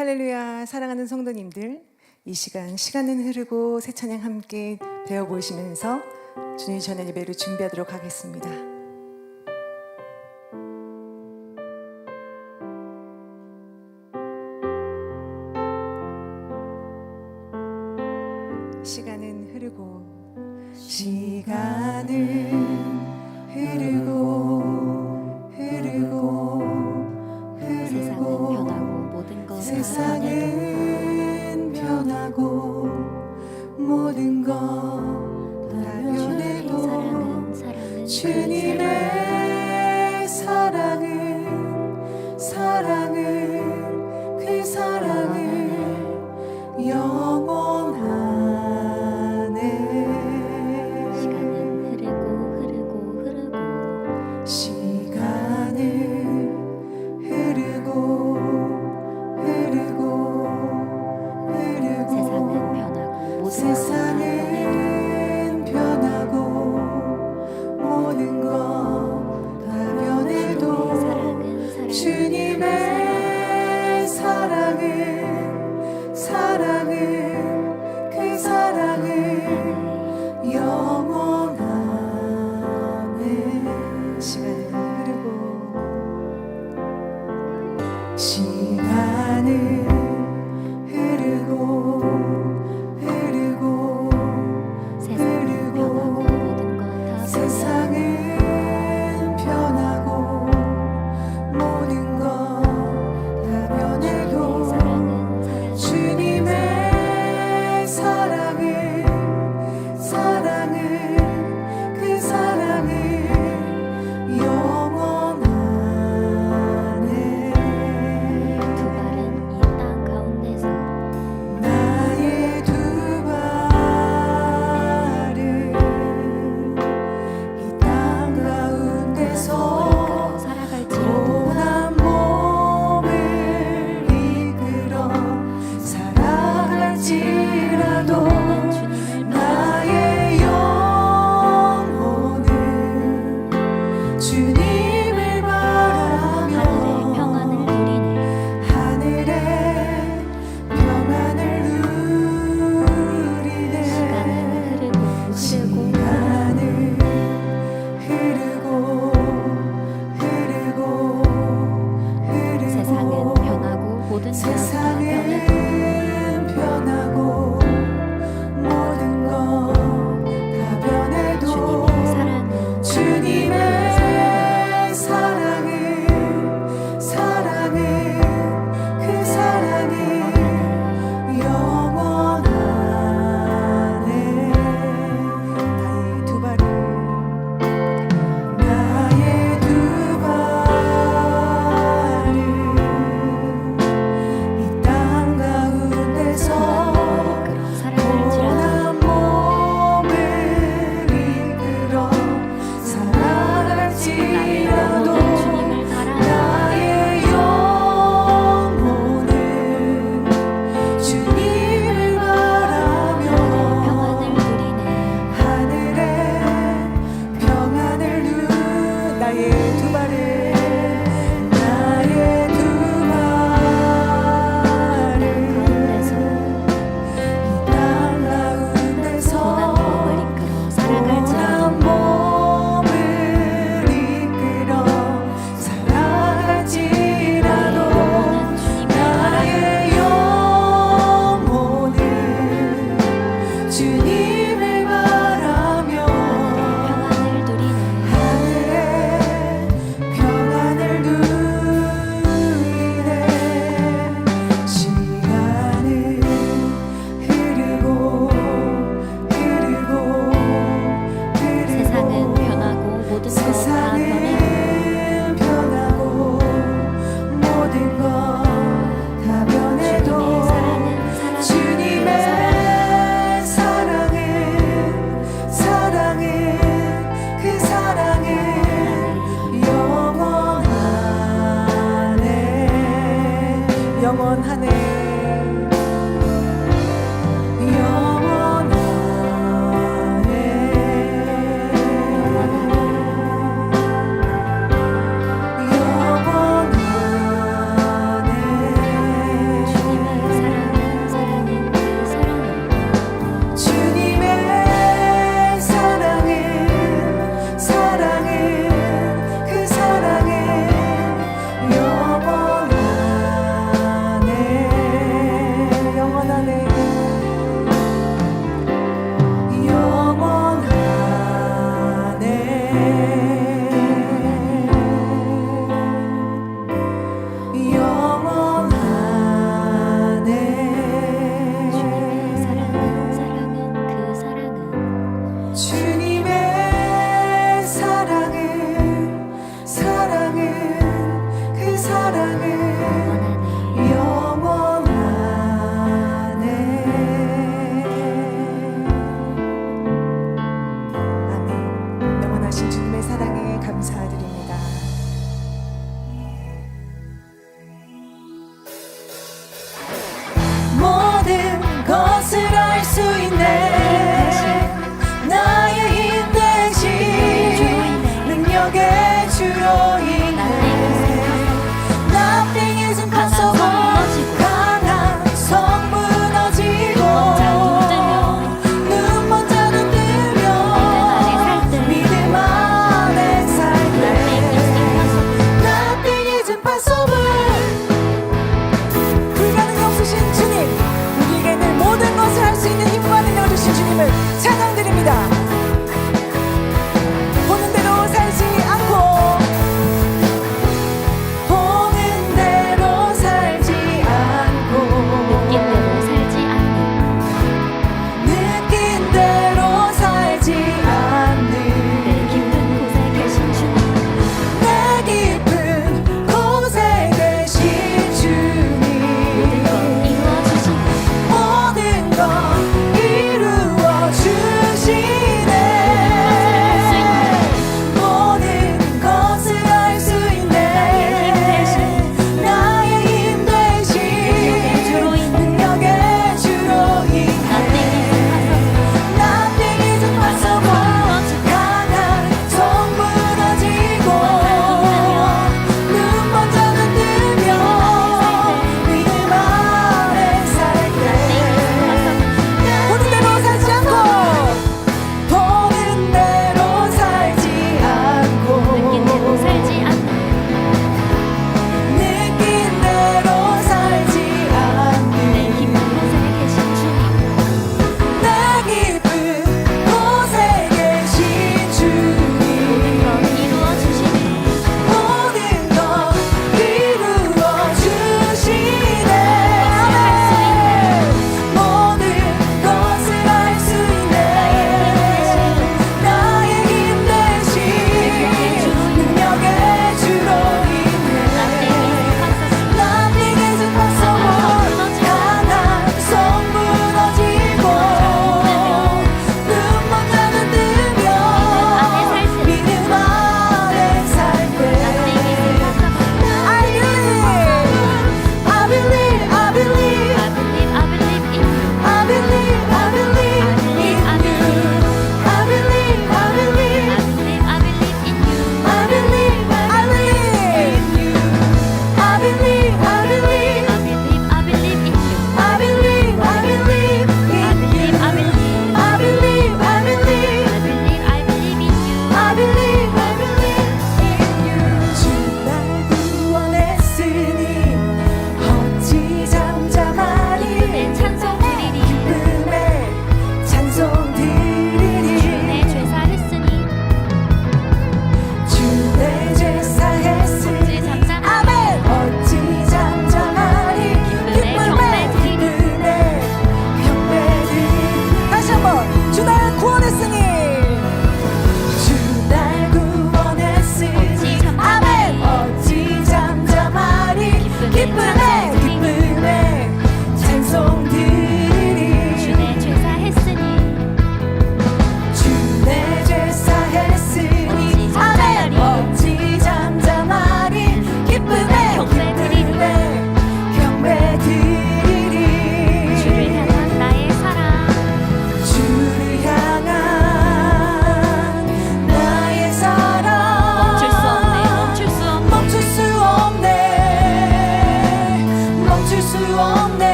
할렐루야. 사랑하는 성도님들, 이 시간은 흐르고 새 찬양 함께 배워보시면서 주님 전의 예배를 준비하도록 하겠습니다. 시간은 흐르고 세상은 변하고 모든 것 다 변해도 주님의 사랑은 그 사랑은 영원하네. 시간은 흐르고 세상은 변하고 모든 것 다 변해도 주님의 사랑은 그 사랑은 영원하네. 시간은 세상은 변하고 모든 것 다 변해도 주님의 사랑은 그 사랑은 영원하네. 나의 두 발은 이 땅 가운데서 고난 몸을 이끌어 살아갈지라도 나의 영혼은 주님을 바라며 하늘의 평안을 누리네. 시간은 흐르고 세상은 변하고 모든 것 다 변해도 주님의 사랑은 그 사랑은 영원하네. 나의 두 발은 이 땅 가운데서 고난 몸을 이끌어 살아갈지라도 나의 영혼은 주님을 바라며 하늘의 평안을 나의 두 발은 주님을 바라며 하늘의 평안을 누리네. 시간은 흐르고 세상은 변하고 모든 것 다 변해도 주님의 그 사랑은 영원하네. 영원하네. 영원하네. 아멘. 영원하신 주님의 사랑에 감사드립니다. 모든 것을 알 수 있네. 나의 힘 대신 능력의 주로 인해 Nothing is impossible. 강한 성 무너지고 눈 먼저 눈 뜨며 믿음 안에 살 때 Nothing is impossible. 불가능이 없으신 주님, 우리에게 늘 모든 것을 할 수 있는 힘과 능력을 주신 주님을 찬양드립니다. 보는 대로 살지 않고 보는 대로 살지 않고 느낀 대로 살지 않는 내 깊은 곳에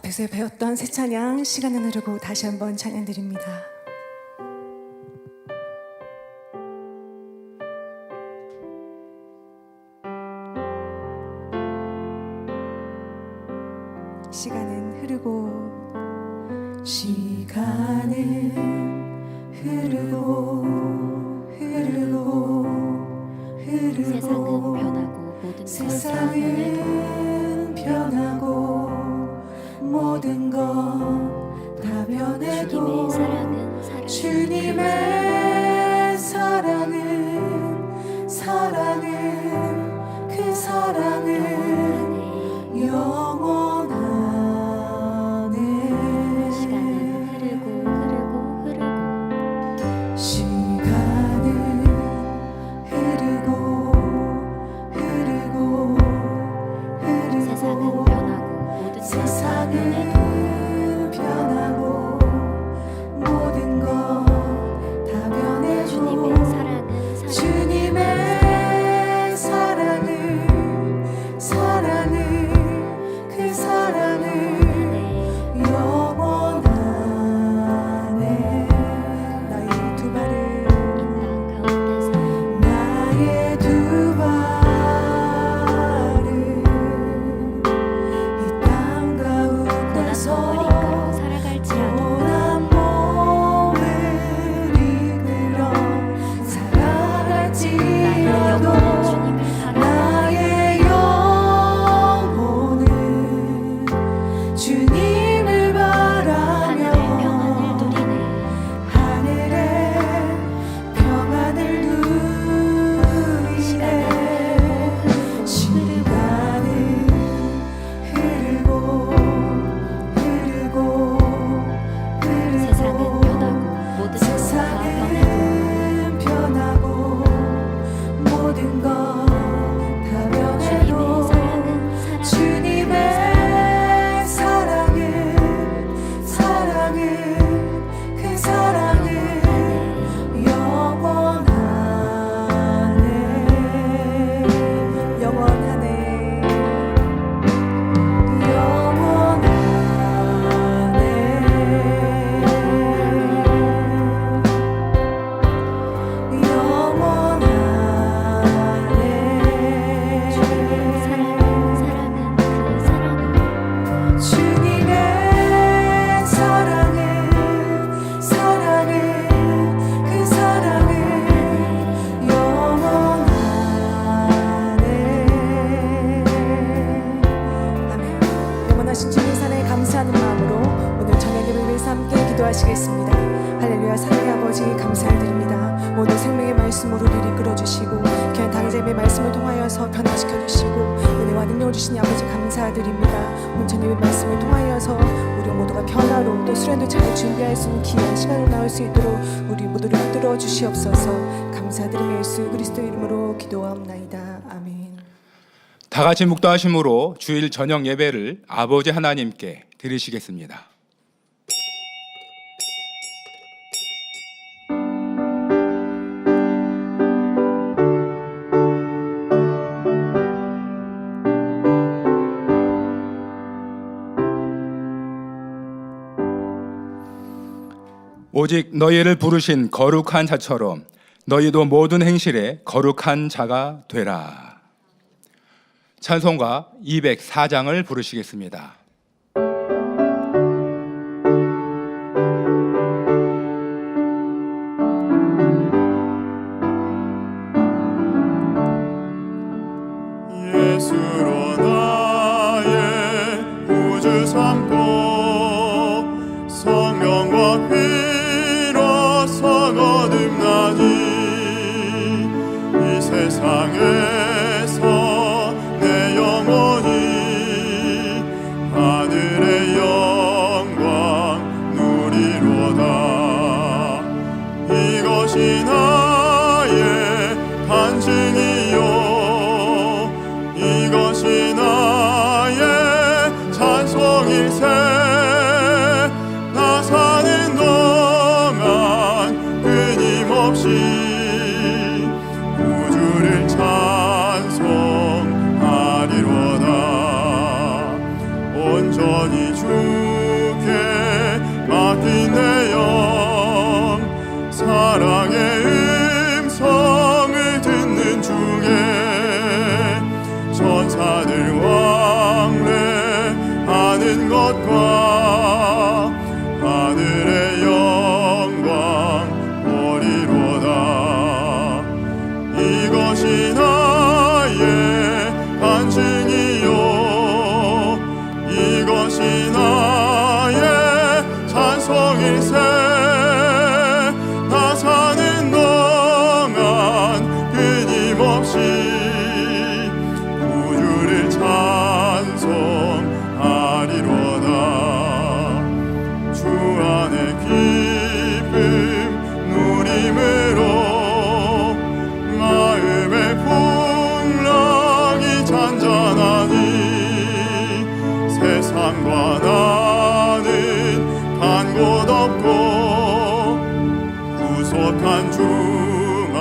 앞에서 배웠던 새 찬양 시간은 흐르고 다시 한번 찬양 드립니다. 시간은 흐르고 시간은 흐르고 세상은 변하고 모든 것 다 변해도 주님의 사랑은 그 사랑은 영원하네. 시간은 흐르고 시간은 흐르고 세상은 변하고 모든 세상은 변하고 모든 것 다 변해도 주님의 사랑은 그 사랑은 영원하네. 나의 두 발을 이 땅 가운데서 고난 몸을 이끌어 살아갈지라도 나의 영혼은 주님을 바라며 하늘의 평안을 누리네. 시간은 흐르고 세상은 변하고 모든 세상은 변하고 모든 것 다 변해도 주님의 사랑은 그 사랑은 영원하네. 영원하네. 주님의 사랑은 그 사랑은 영원하네. 아멘. 영원하신 주님 사랑에 감사하는 마음으로 오늘 저녁 예배를 위해서 함께 기도하시겠습니다. 할렐루야. 사랑의 아버지 감사드립니다. 오늘 생명의 말씀으로 우리를 이끌어주시고 귀한 당제의 말씀을 통하여서 변화시켜주시고 은혜와 능력을 주신 아버지 감사드립니다. 오늘 저녁의 말씀을 통하여서 우리 모두가 변화로 또 수련도 잘 준비할 수 있는 귀한 시간을 나올 수 있도록 우리 모두를 붙들어 주시옵소서. 감사드리며 예수 그리스도 이름으로 기도하옵나이다. 아멘. 다 같이 묵도하심으로 주일 저녁 예배를 아버지 하나님께 드리시겠습니다. 오직 너희를 부르신 거룩한 자처럼 너희도 모든 행실에 거룩한 자가 되라. 찬송가 204장을 부르시겠습니다. 예수로 나의 구주 삼고 성령과 피로서 거듭나니 이 세상에서 내 영혼이 하늘의 영광 누리로다. 이것이 나의 간증이요 이것이 나의 찬송일세. 나 사는 동안 끊임없이 구주를 찬송하리로다. 온전히 주 축복과 하늘의 영광 보리로다. 이것이 나의 간증이요 이것이 나의 찬송일세. 나 사는 동안 끊임없이 우주를 찬송하리로다. 주 안에 기쁨 누림으로 마음의 풍랑이 잔잔하니 세상과 나는 간 곳 없고 구속한 주만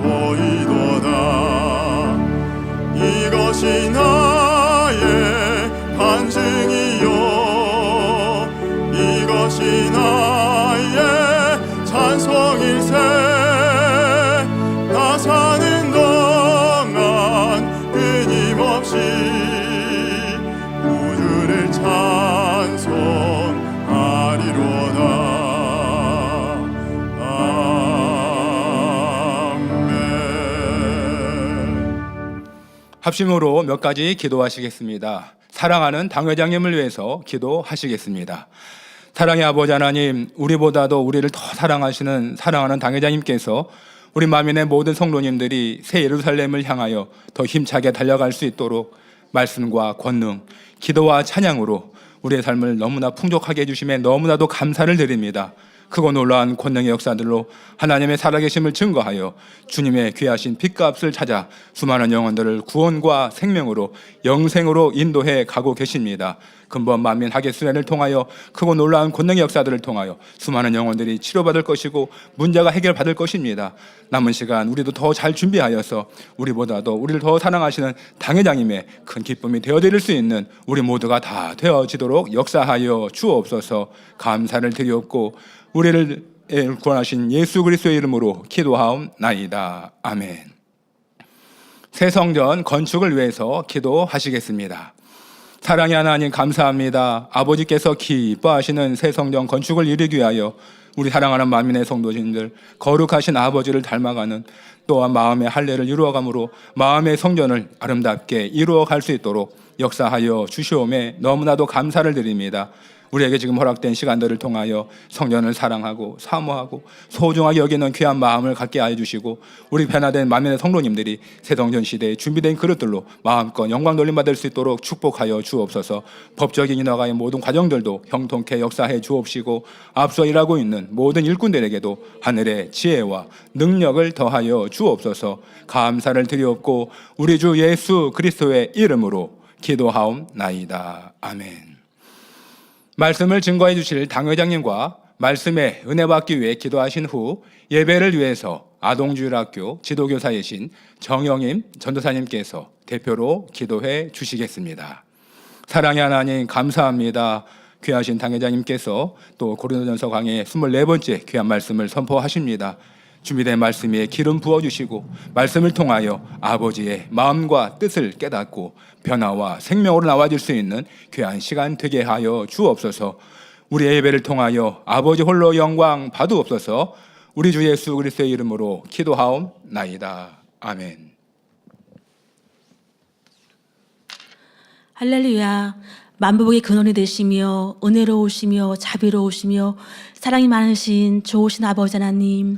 보이도다. 이것이 나의 간증이요 이것이 나의 찬송일세. 나 사는 동안 끊임없이 우주를 찬송하리로다. 아멘. 합심으로 몇 가지 기도하시겠습니다. 사랑하는 당회장님을 위해서 기도하시겠습니다. 사랑의 아버지 하나님, 우리보다도 우리를 더 사랑하시는 사랑하는 당회장님께서 우리 만민의 모든 성도님들이 새 예루살렘을 향하여 더 힘차게 달려갈 수 있도록 말씀과 권능, 기도와 찬양으로 우리의 삶을 너무나 풍족하게 해주심에 너무나도 감사를 드립니다. 크고 놀라운 권능의 역사들로 하나님의 살아계심을 증거하여 주님의 귀하신 핏값을 찾아 수많은 영혼들을 구원과 생명으로 영생으로 인도해 가고 계십니다. 근본 만민 하게수련을 통하여 크고 놀라운 권능의 역사들을 통하여 수많은 영혼들이 치료받을 것이고 문제가 해결받을 것입니다. 남은 시간 우리도 더 잘 준비하여서 우리보다도 우리를 더 사랑하시는 당회장님의 큰 기쁨이 되어드릴 수 있는 우리 모두가 다 되어지도록 역사하여 주옵소서. 감사를 드리옵고 우리를 구원하신 예수 그리스도의 이름으로 기도하옵나이다. 아멘. 새 성전 건축을 위해서 기도하시겠습니다. 사랑의 하나님 감사합니다. 아버지께서 기뻐하시는 새 성전 건축을 이루기 위하여 우리 사랑하는 만민의 성도님들 거룩하신 아버지를 닮아가는 또한 마음의 할례를 이루어감으로 마음의 성전을 아름답게 이루어갈 수 있도록 역사하여 주시오매 너무나도 감사를 드립니다. 우리에게 지금 허락된 시간들을 통하여 성전을 사랑하고 사모하고 소중하게 여기는 귀한 마음을 갖게 하여 주시고 우리 변화된 만민의 성도님들이 새 성전 시대에 준비된 그릇들로 마음껏 영광 돌림 받을 수 있도록 축복하여 주옵소서. 법적인 인허가의 모든 과정들도 형통케 역사해 주옵시고 앞서 일하고 있는 모든 일꾼들에게도 하늘의 지혜와 능력을 더하여 주옵소서. 감사를 드리옵고 우리 주 예수 그리스도의 이름으로 기도하옵나이다. 아멘. 말씀을 증거해 주실 당회장님과 말씀에 은혜 받기 위해 기도하신 후 예배를 위해서 아동주일학교 지도교사이신 정영임 전도사님께서 대표로 기도해 주시겠습니다. 사랑의 하나님 감사합니다. 귀하신 당회장님께서 또 고린도전서 강의 24번째 귀한 말씀을 선포하십니다. 준비된 말씀에 기름 부어주시고 말씀을 통하여 아버지의 마음과 뜻을 깨닫고 변화와 생명으로 나와질 수 있는 귀한 시간 되게 하여 주옵소서. 우리의 예배를 통하여 아버지 홀로 영광 받으옵소서. 우리 주 예수 그리스도의 이름으로 기도하옵나이다. 아멘. 할렐루야. 만복의 근원이 되시며 은혜로우시며 자비로우시며 사랑이 많으신 좋으신 아버지 하나님,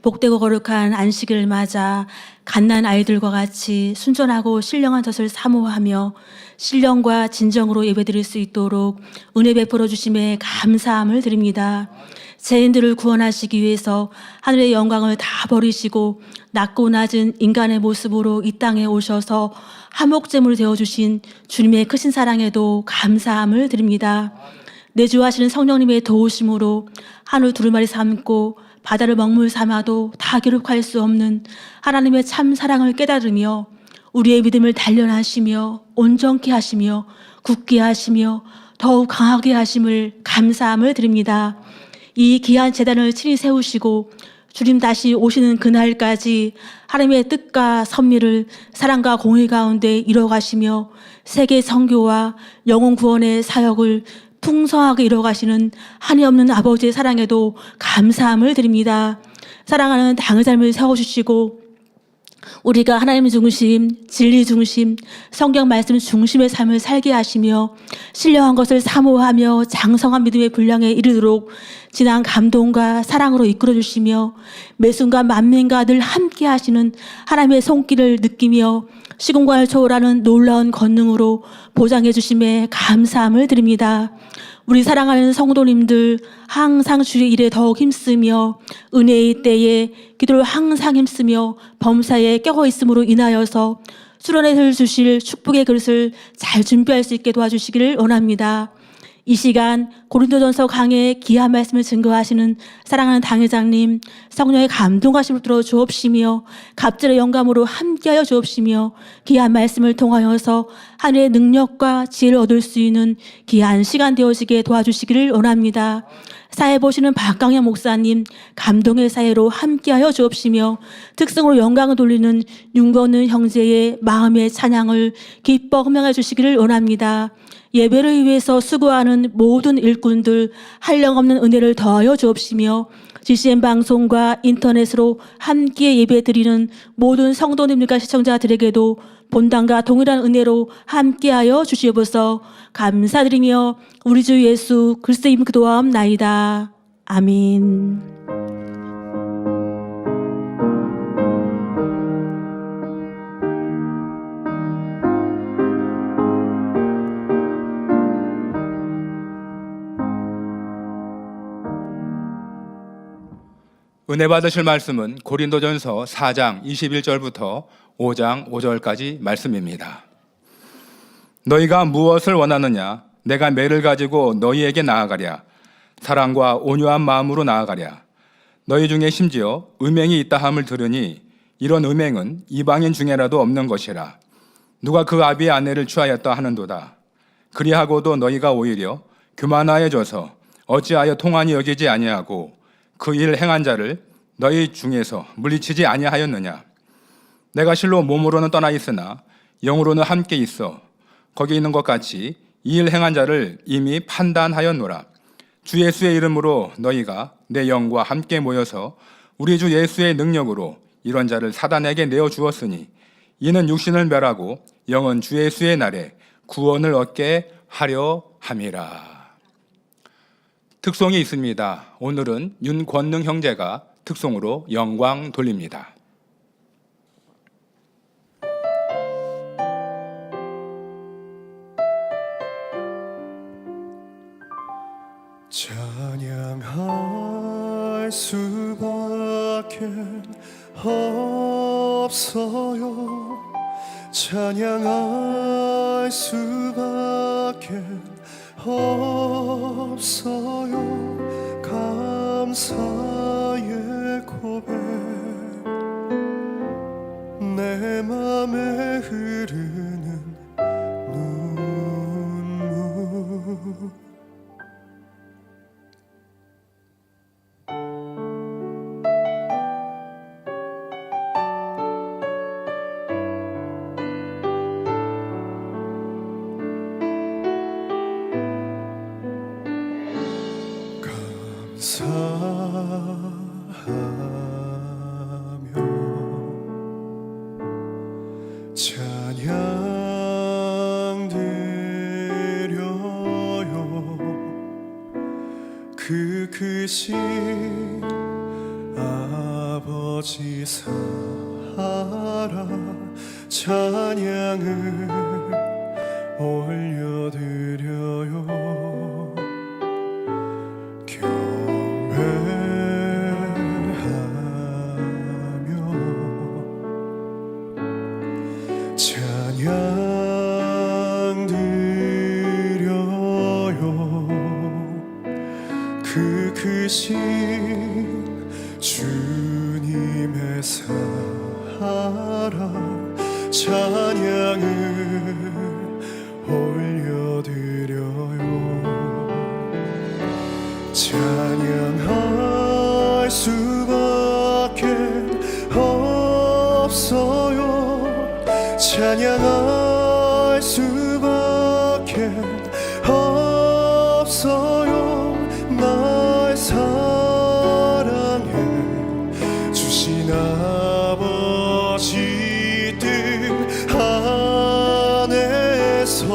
복되고 거룩한 안식일을 맞아 갓난 아이들과 같이 순전하고 신령한 젖을 사모하며 신령과 진정으로 예배드릴 수 있도록 은혜 베풀어 주심에 감사함을 드립니다. 죄인들을 구원하시기 위해서 하늘의 영광을 다 버리시고 낮고 낮은 인간의 모습으로 이 땅에 오셔서 화목제물 되어주신 주님의 크신 사랑에도 감사함을 드립니다. 내주하시는 성령님의 도우심으로 하늘 두루마리 삼고 바다를 먹물 삼아도 다 기록할 수 없는 하나님의 참 사랑을 깨달으며 우리의 믿음을 단련하시며 온전케 하시며 굳게 하시며 더욱 강하게 하심을 감사함을 드립니다. 이 귀한 제단을 친히 세우시고 주님 다시 오시는 그날까지 하나님의 뜻과 섭리를 사랑과 공의 가운데 이뤄가시며 세계 선교와 영혼 구원의 사역을 풍성하게 이뤄가시는 한이없는 아버지의 사랑에도 감사함을 드립니다. 사랑하는 당의 삶을 세워주시고 우리가 하나님 중심, 진리 중심, 성경 말씀 중심의 삶을 살게 하시며 신령한 것을 사모하며 장성한 믿음의 분량에 이르도록 진한 감동과 사랑으로 이끌어 주시며 매 순간 만민과 늘 함께 하시는 하나님의 손길을 느끼며 시공간을 초월하는 놀라운 권능으로 보장해 주심에 감사함을 드립니다. 우리 사랑하는 성도님들 항상 주의 일에 더욱 힘쓰며 은혜의 때에 기도를 항상 힘쓰며 범사에 껴거 있음으로 인하여서 수련회 주실 축복의 그릇을 잘 준비할 수 있게 도와주시기를 원합니다. 이 시간 고린도전서 강해의 귀한 말씀을 증거하시는 사랑하는 당회장님 성령의 감동하심을 들어 주옵시며 갑절의 영감으로 함께하여 주옵시며 귀한 말씀을 통하여서 하늘의 능력과 지혜를 얻을 수 있는 귀한 시간 되어지게 도와주시기를 원합니다. 사회 보시는 박강현 목사님 감동의 사회로 함께하여 주옵시며 특성으로 영광을 돌리는 윤건은 형제의 마음의 찬양을 기뻐 흠양해 주시기를 원합니다. 예배를 위해서 수고하는 모든 일꾼들 한량없는 은혜를 더하여 주옵시며 GCN 방송과 인터넷으로 함께 예배드리는 모든 성도님들과 시청자들에게도 본당과 동일한 은혜로 함께하여 주시옵소서. 감사드리며 우리 주 예수 그리스도 이름 기도하옵나이다. 아멘. 은혜 받으실 말씀은 고린도전서 4장 21절부터 5장 5절까지 말씀입니다. 너희가 무엇을 원하느냐? 내가 매를 가지고 너희에게 나아가랴. 사랑과 온유한 마음으로 나아가랴. 너희 중에 심지어 음행이 있다 함을 들으니 이런 음행은 이방인 중에라도 없는 것이라. 누가 그 아비의 아내를 취하였다 하는도다. 그리하고도 너희가 오히려 교만하여져서 어찌하여 통한이 여기지 아니하고 그 일 행한 자를 너희 중에서 물리치지 아니하였느냐? 내가 실로 몸으로는 떠나 있으나 영으로는 함께 있어 거기 있는 것 같이 이 일 행한 자를 이미 판단하였노라. 주 예수의 이름으로 너희가 내 영과 함께 모여서 우리 주 예수의 능력으로 이런 자를 사단에게 내어 주었으니 이는 육신을 멸하고 영은 주 예수의 날에 구원을 얻게 하려 함이라. 특송이 있습니다. 오늘은 윤권능 형제가 특송으로 영광 돌립니다. 찬양할 수밖에 없어요. 찬양할 수밖에 없어요. 감사의 고백 내 맘에 흐르는 눈물 감사하며 찬양 드려요. 그 크신 아버지 사랑 찬양을 올려드려요. 찬양 드려요. 그 크신 주님의 사랑 찬양을 올려드려요. 찬양할 수밖에 찬양할 수밖에 없어요. 날 사랑해 주신 아버지 뜻 안에서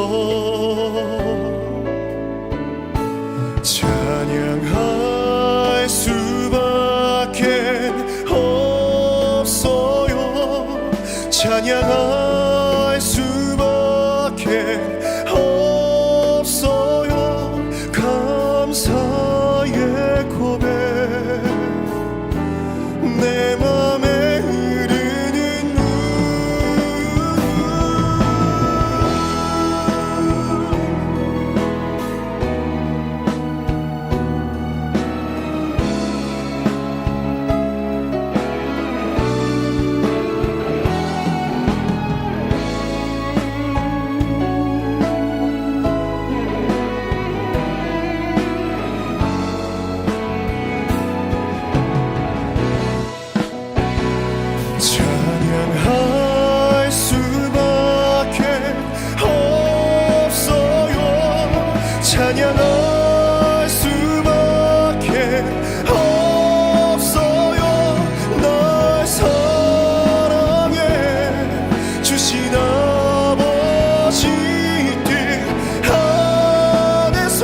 찬양할 수밖에 없어요. 찬양할 수밖에 없어요. 감사의 고백 내 맘에 흐르는 눈 찬양할 수밖에 없어요. 찬양할 수밖에 없어요. 날 사랑해 주신 아버지 뜻 안에서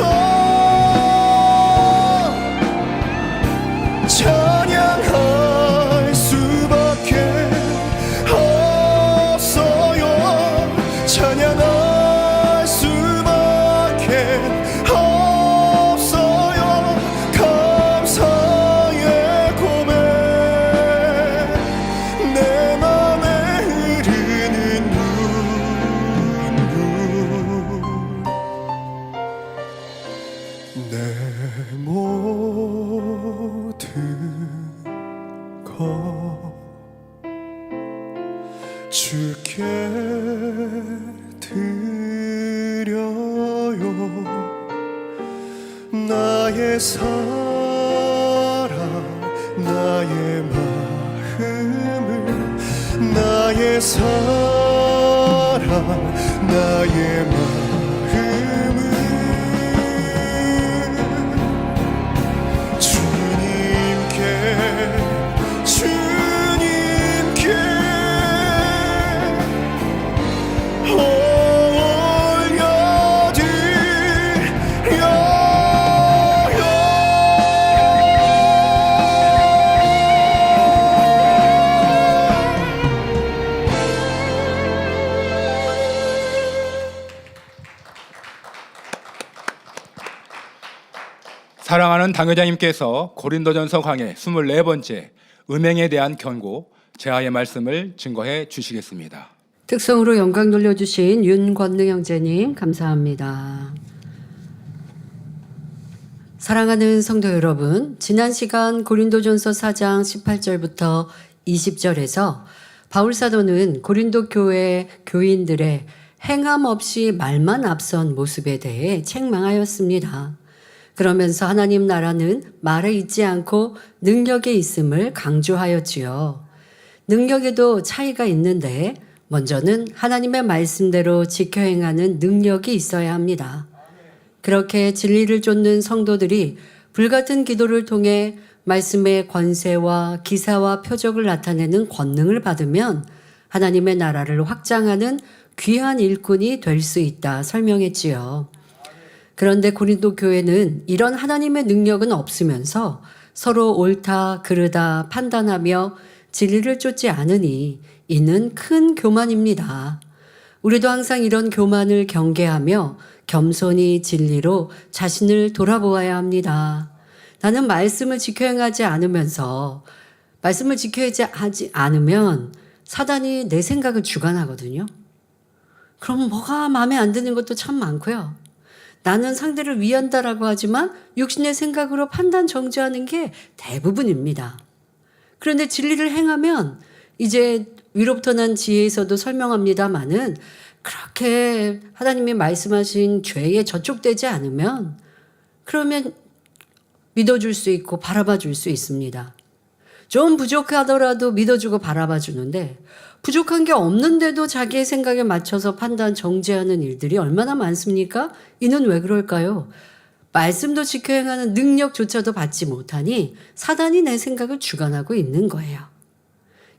찬양할 수밖에 없어요. 찬양할 수밖에 없어요. 감사의 고백 내 맘에 흐르는 눈물 내 모든 것 주께 드려요. 나의 사랑 나의 마음을 나의 사랑 나의 마음을 주님께 사랑하는 당회장님께서 고린도전서 강해 24번째 음행에 대한 경고 제하의 말씀을 증거해 주시겠습니다. 특성으로 영광 돌려주신 윤권능 형제님 감사합니다. 사랑하는 성도 여러분, 지난 시간 고린도전서 4장 18절부터 20절에서 바울 사도는 고린도 교회 교인들의 행함 없이 말만 앞선 모습에 대해 책망하였습니다. 그러면서 하나님 나라는 말에 있지 않고 능력에 있음을 강조하였지요. 능력에도 차이가 있는데 먼저는 하나님의 말씀대로 지켜 행하는 능력이 있어야 합니다. 그렇게 진리를 쫓는 성도들이 불같은 기도를 통해 말씀의 권세와 기사와 표적을 나타내는 권능을 받으면 하나님의 나라를 확장하는 귀한 일꾼이 될 수 있다 설명했지요. 그런데 고린도 교회는 이런 하나님의 능력은 없으면서 서로 옳다 그르다 판단하며 진리를 쫓지 않으니 이는 큰 교만입니다. 우리도 항상 이런 교만을 경계하며 겸손히 진리로 자신을 돌아보아야 합니다. 나는 말씀을 지켜 행하지 않으면서 말씀을 지켜하지 않으면 사단이 내 생각을 주관하거든요. 그럼 뭐가 마음에 안 드는 것도 참 많고요. 나는 상대를 위한다라고 하지만 육신의 생각으로 판단 정죄하는 게 대부분입니다. 그런데 진리를 행하면 이제 위로부터 난 지혜에서도 설명합니다마는 그렇게 하나님이 말씀하신 죄에 저촉되지 않으면 그러면 믿어줄 수 있고 바라봐 줄 수 있습니다. 좀 부족하더라도 믿어주고 바라봐 주는데 부족한 게 없는데도 자기의 생각에 맞춰서 판단 정죄하는 일들이 얼마나 많습니까? 이는 왜 그럴까요? 말씀도 지켜 행하는 능력조차도 받지 못하니 사단이 내 생각을 주관하고 있는 거예요.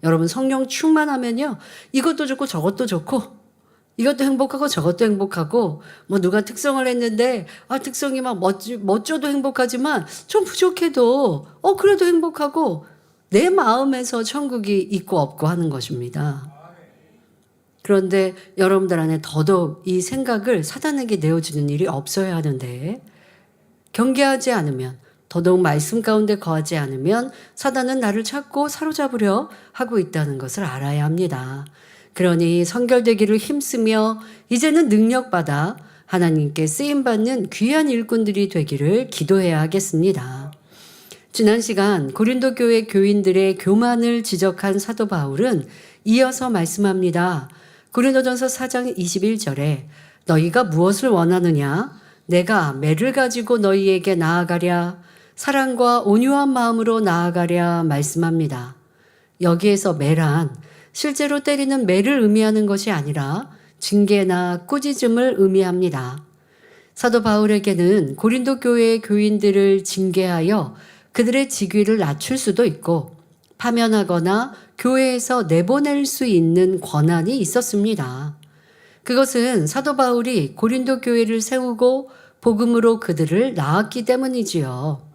여러분 성령 충만하면요. 이것도 좋고 저것도 좋고 이것도 행복하고 저것도 행복하고 뭐 누가 특성을 했는데 특성이 막 멋져도 행복하지만 좀 부족해도 그래도 행복하고 내 마음에서 천국이 있고 없고 하는 것입니다. 그런데 여러분들 안에 더더욱 이 생각을 사단에게 내어주는 일이 없어야 하는데 경계하지 않으면 더더욱 말씀 가운데 거하지 않으면 사단은 나를 찾고 사로잡으려 하고 있다는 것을 알아야 합니다. 그러니 성결되기를 힘쓰며 이제는 능력받아 하나님께 쓰임받는 귀한 일꾼들이 되기를 기도해야 하겠습니다. 지난 시간 고린도 교회 교인들의 교만을 지적한 사도 바울은 이어서 말씀합니다. 고린도전서 4장 21절에 너희가 무엇을 원하느냐? 내가 매를 가지고 너희에게 나아가랴. 사랑과 온유한 마음으로 나아가랴 말씀합니다. 여기에서 매란 실제로 때리는 매를 의미하는 것이 아니라 징계나 꾸짖음을 의미합니다. 사도 바울에게는 고린도 교회의 교인들을 징계하여 그들의 직위를 낮출 수도 있고 파면하거나 교회에서 내보낼 수 있는 권한이 있었습니다. 그것은 사도 바울이 고린도 교회를 세우고 복음으로 그들을 낳았기 때문이지요.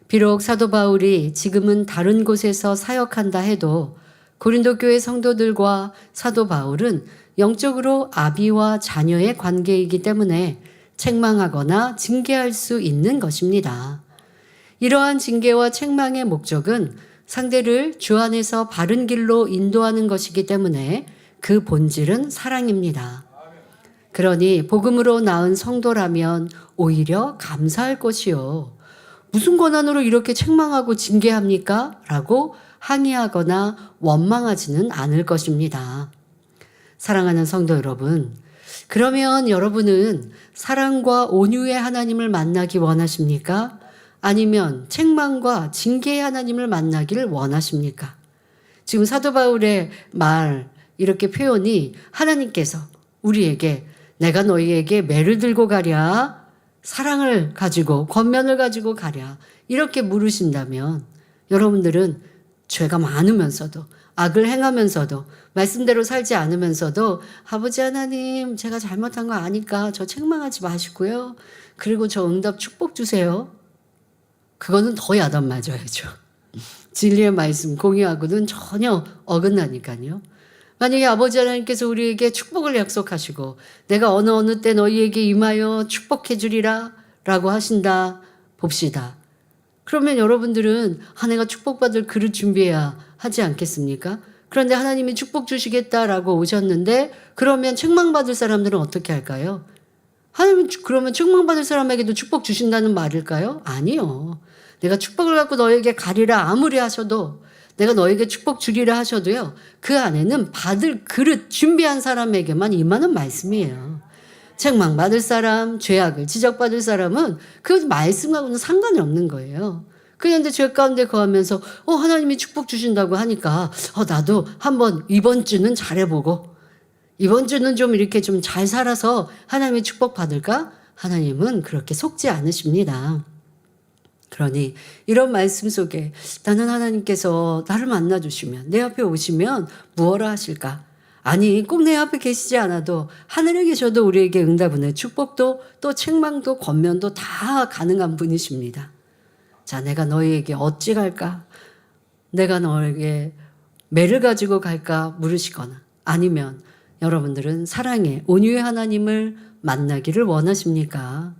비록 사도 바울이 지금은 다른 곳에서 사역한다 해도 고린도 교회 성도들과 사도 바울은 영적으로 아비와 자녀의 관계이기 때문에 책망하거나 징계할 수 있는 것입니다. 이러한 징계와 책망의 목적은 상대를 주 안에서 바른 길로 인도하는 것이기 때문에 그 본질은 사랑입니다. 그러니 복음으로 낳은 성도라면 오히려 감사할 것이요. 무슨 권한으로 이렇게 책망하고 징계합니까? 라고 항의하거나 원망하지는 않을 것입니다. 사랑하는 성도 여러분, 그러면 여러분은 사랑과 온유의 하나님을 만나기 원하십니까? 아니면 책망과 징계의 하나님을 만나기를 원하십니까? 지금 사도 바울의 말 이렇게 표현이 하나님께서 우리에게 내가 너희에게 매를 들고 가랴, 사랑을 가지고 권면을 가지고 가랴 이렇게 물으신다면 여러분들은 죄가 많으면서도 악을 행하면서도 말씀대로 살지 않으면서도 아버지 하나님 제가 잘못한 거 아니까 저 책망하지 마시고요. 그리고 저 응답 축복 주세요. 그거는 더 야단 맞아야죠. 진리의 말씀 공유하고는 전혀 어긋나니까요. 만약에 아버지 하나님께서 우리에게 축복을 약속하시고 내가 어느 때 너희에게 임하여 축복해 주리라 라고 하신다 봅시다. 그러면 여러분들은 내가 축복받을 그릇 준비해야 하지 않겠습니까? 그런데 하나님이 축복 주시겠다라고 오셨는데 그러면 책망받을 사람들은 어떻게 할까요? 하나님 그러면 책망받을 사람에게도 축복 주신다는 말일까요? 아니요. 내가 축복을 갖고 너에게 가리라 아무리 하셔도 내가 너에게 축복 주리라 하셔도요. 그 안에는 받을 그릇 준비한 사람에게만 임하는 말씀이에요. 책망받을 사람, 죄악을 지적받을 사람은 그 말씀하고는 상관이 없는 거예요. 그런데 죄 가운데 거하면서 하나님이 축복 주신다고 하니까 나도 한번 이번 주는 잘해보고 이번 주는 좀 이렇게 좀 잘 살아서 하나님의 축복 받을까? 하나님은 그렇게 속지 않으십니다. 그러니 이런 말씀 속에 나는 하나님께서 나를 만나주시면 내 앞에 오시면 무엇라 하실까? 아니 꼭 내 앞에 계시지 않아도 하늘에 계셔도 우리에게 응답은 축복도 또 책망도 권면도 다 가능한 분이십니다. 자, 내가 너희에게 어찌 갈까? 내가 너에게 매를 가지고 갈까? 물으시거나 아니면 여러분들은 사랑의 온유의 하나님을 만나기를 원하십니까?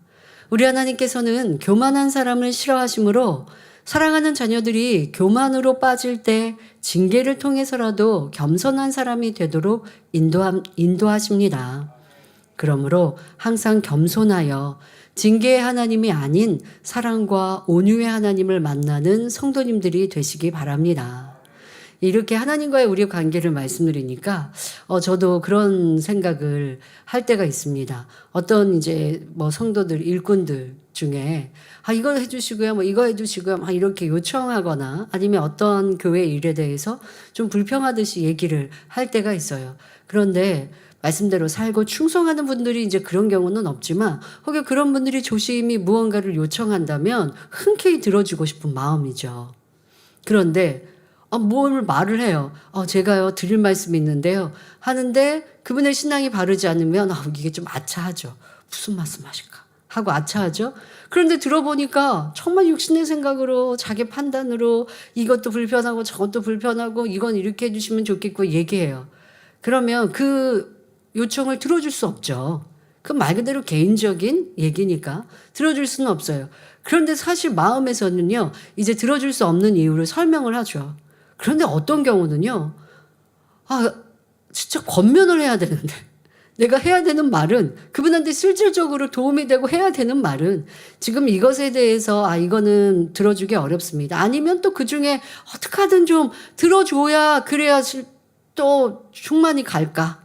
우리 하나님께서는 교만한 사람을 싫어하시므로 사랑하는 자녀들이 교만으로 빠질 때 징계를 통해서라도 겸손한 사람이 되도록 인도하십니다. 그러므로 항상 겸손하여 징계의 하나님이 아닌 사랑과 온유의 하나님을 만나는 성도님들이 되시기 바랍니다. 이렇게 하나님과의 우리 관계를 말씀드리니까 저도 그런 생각을 할 때가 있습니다. 어떤 이제 성도들 일꾼들 중에 이거 해주시고요, 뭐 이거 해주시고요, 막 이렇게 요청하거나 아니면 어떤 교회 일에 대해서 좀 불평하듯이 얘기를 할 때가 있어요. 그런데 말씀대로 살고 충성하는 분들이 이제 그런 경우는 없지만 혹여 그런 분들이 조심히 무언가를 요청한다면 흔쾌히 들어주고 싶은 마음이죠. 그런데 뭘 말을 해요. 제가요 드릴 말씀이 있는데요 하는데 그분의 신앙이 바르지 않으면 이게 좀 아차하죠. 무슨 말씀하실까 하고 아차하죠. 그런데 들어보니까 정말 육신의 생각으로 자기 판단으로 이것도 불편하고 저것도 불편하고 이건 이렇게 해주시면 좋겠고 얘기해요. 그러면 그 요청을 들어줄 수 없죠. 그 말 그대로 개인적인 얘기니까 들어줄 수는 없어요. 그런데 사실 마음에서는요 이제 들어줄 수 없는 이유를 설명을 하죠. 그런데 어떤 경우는요 진짜 권면을 해야 되는데 내가 해야 되는 말은 그분한테 실질적으로 도움이 되고 해야 되는 말은 지금 이것에 대해서 이거는 들어주기 어렵습니다. 아니면 또 그중에 어떻게 하든 좀 들어줘야 그래야 또 충만이 갈까.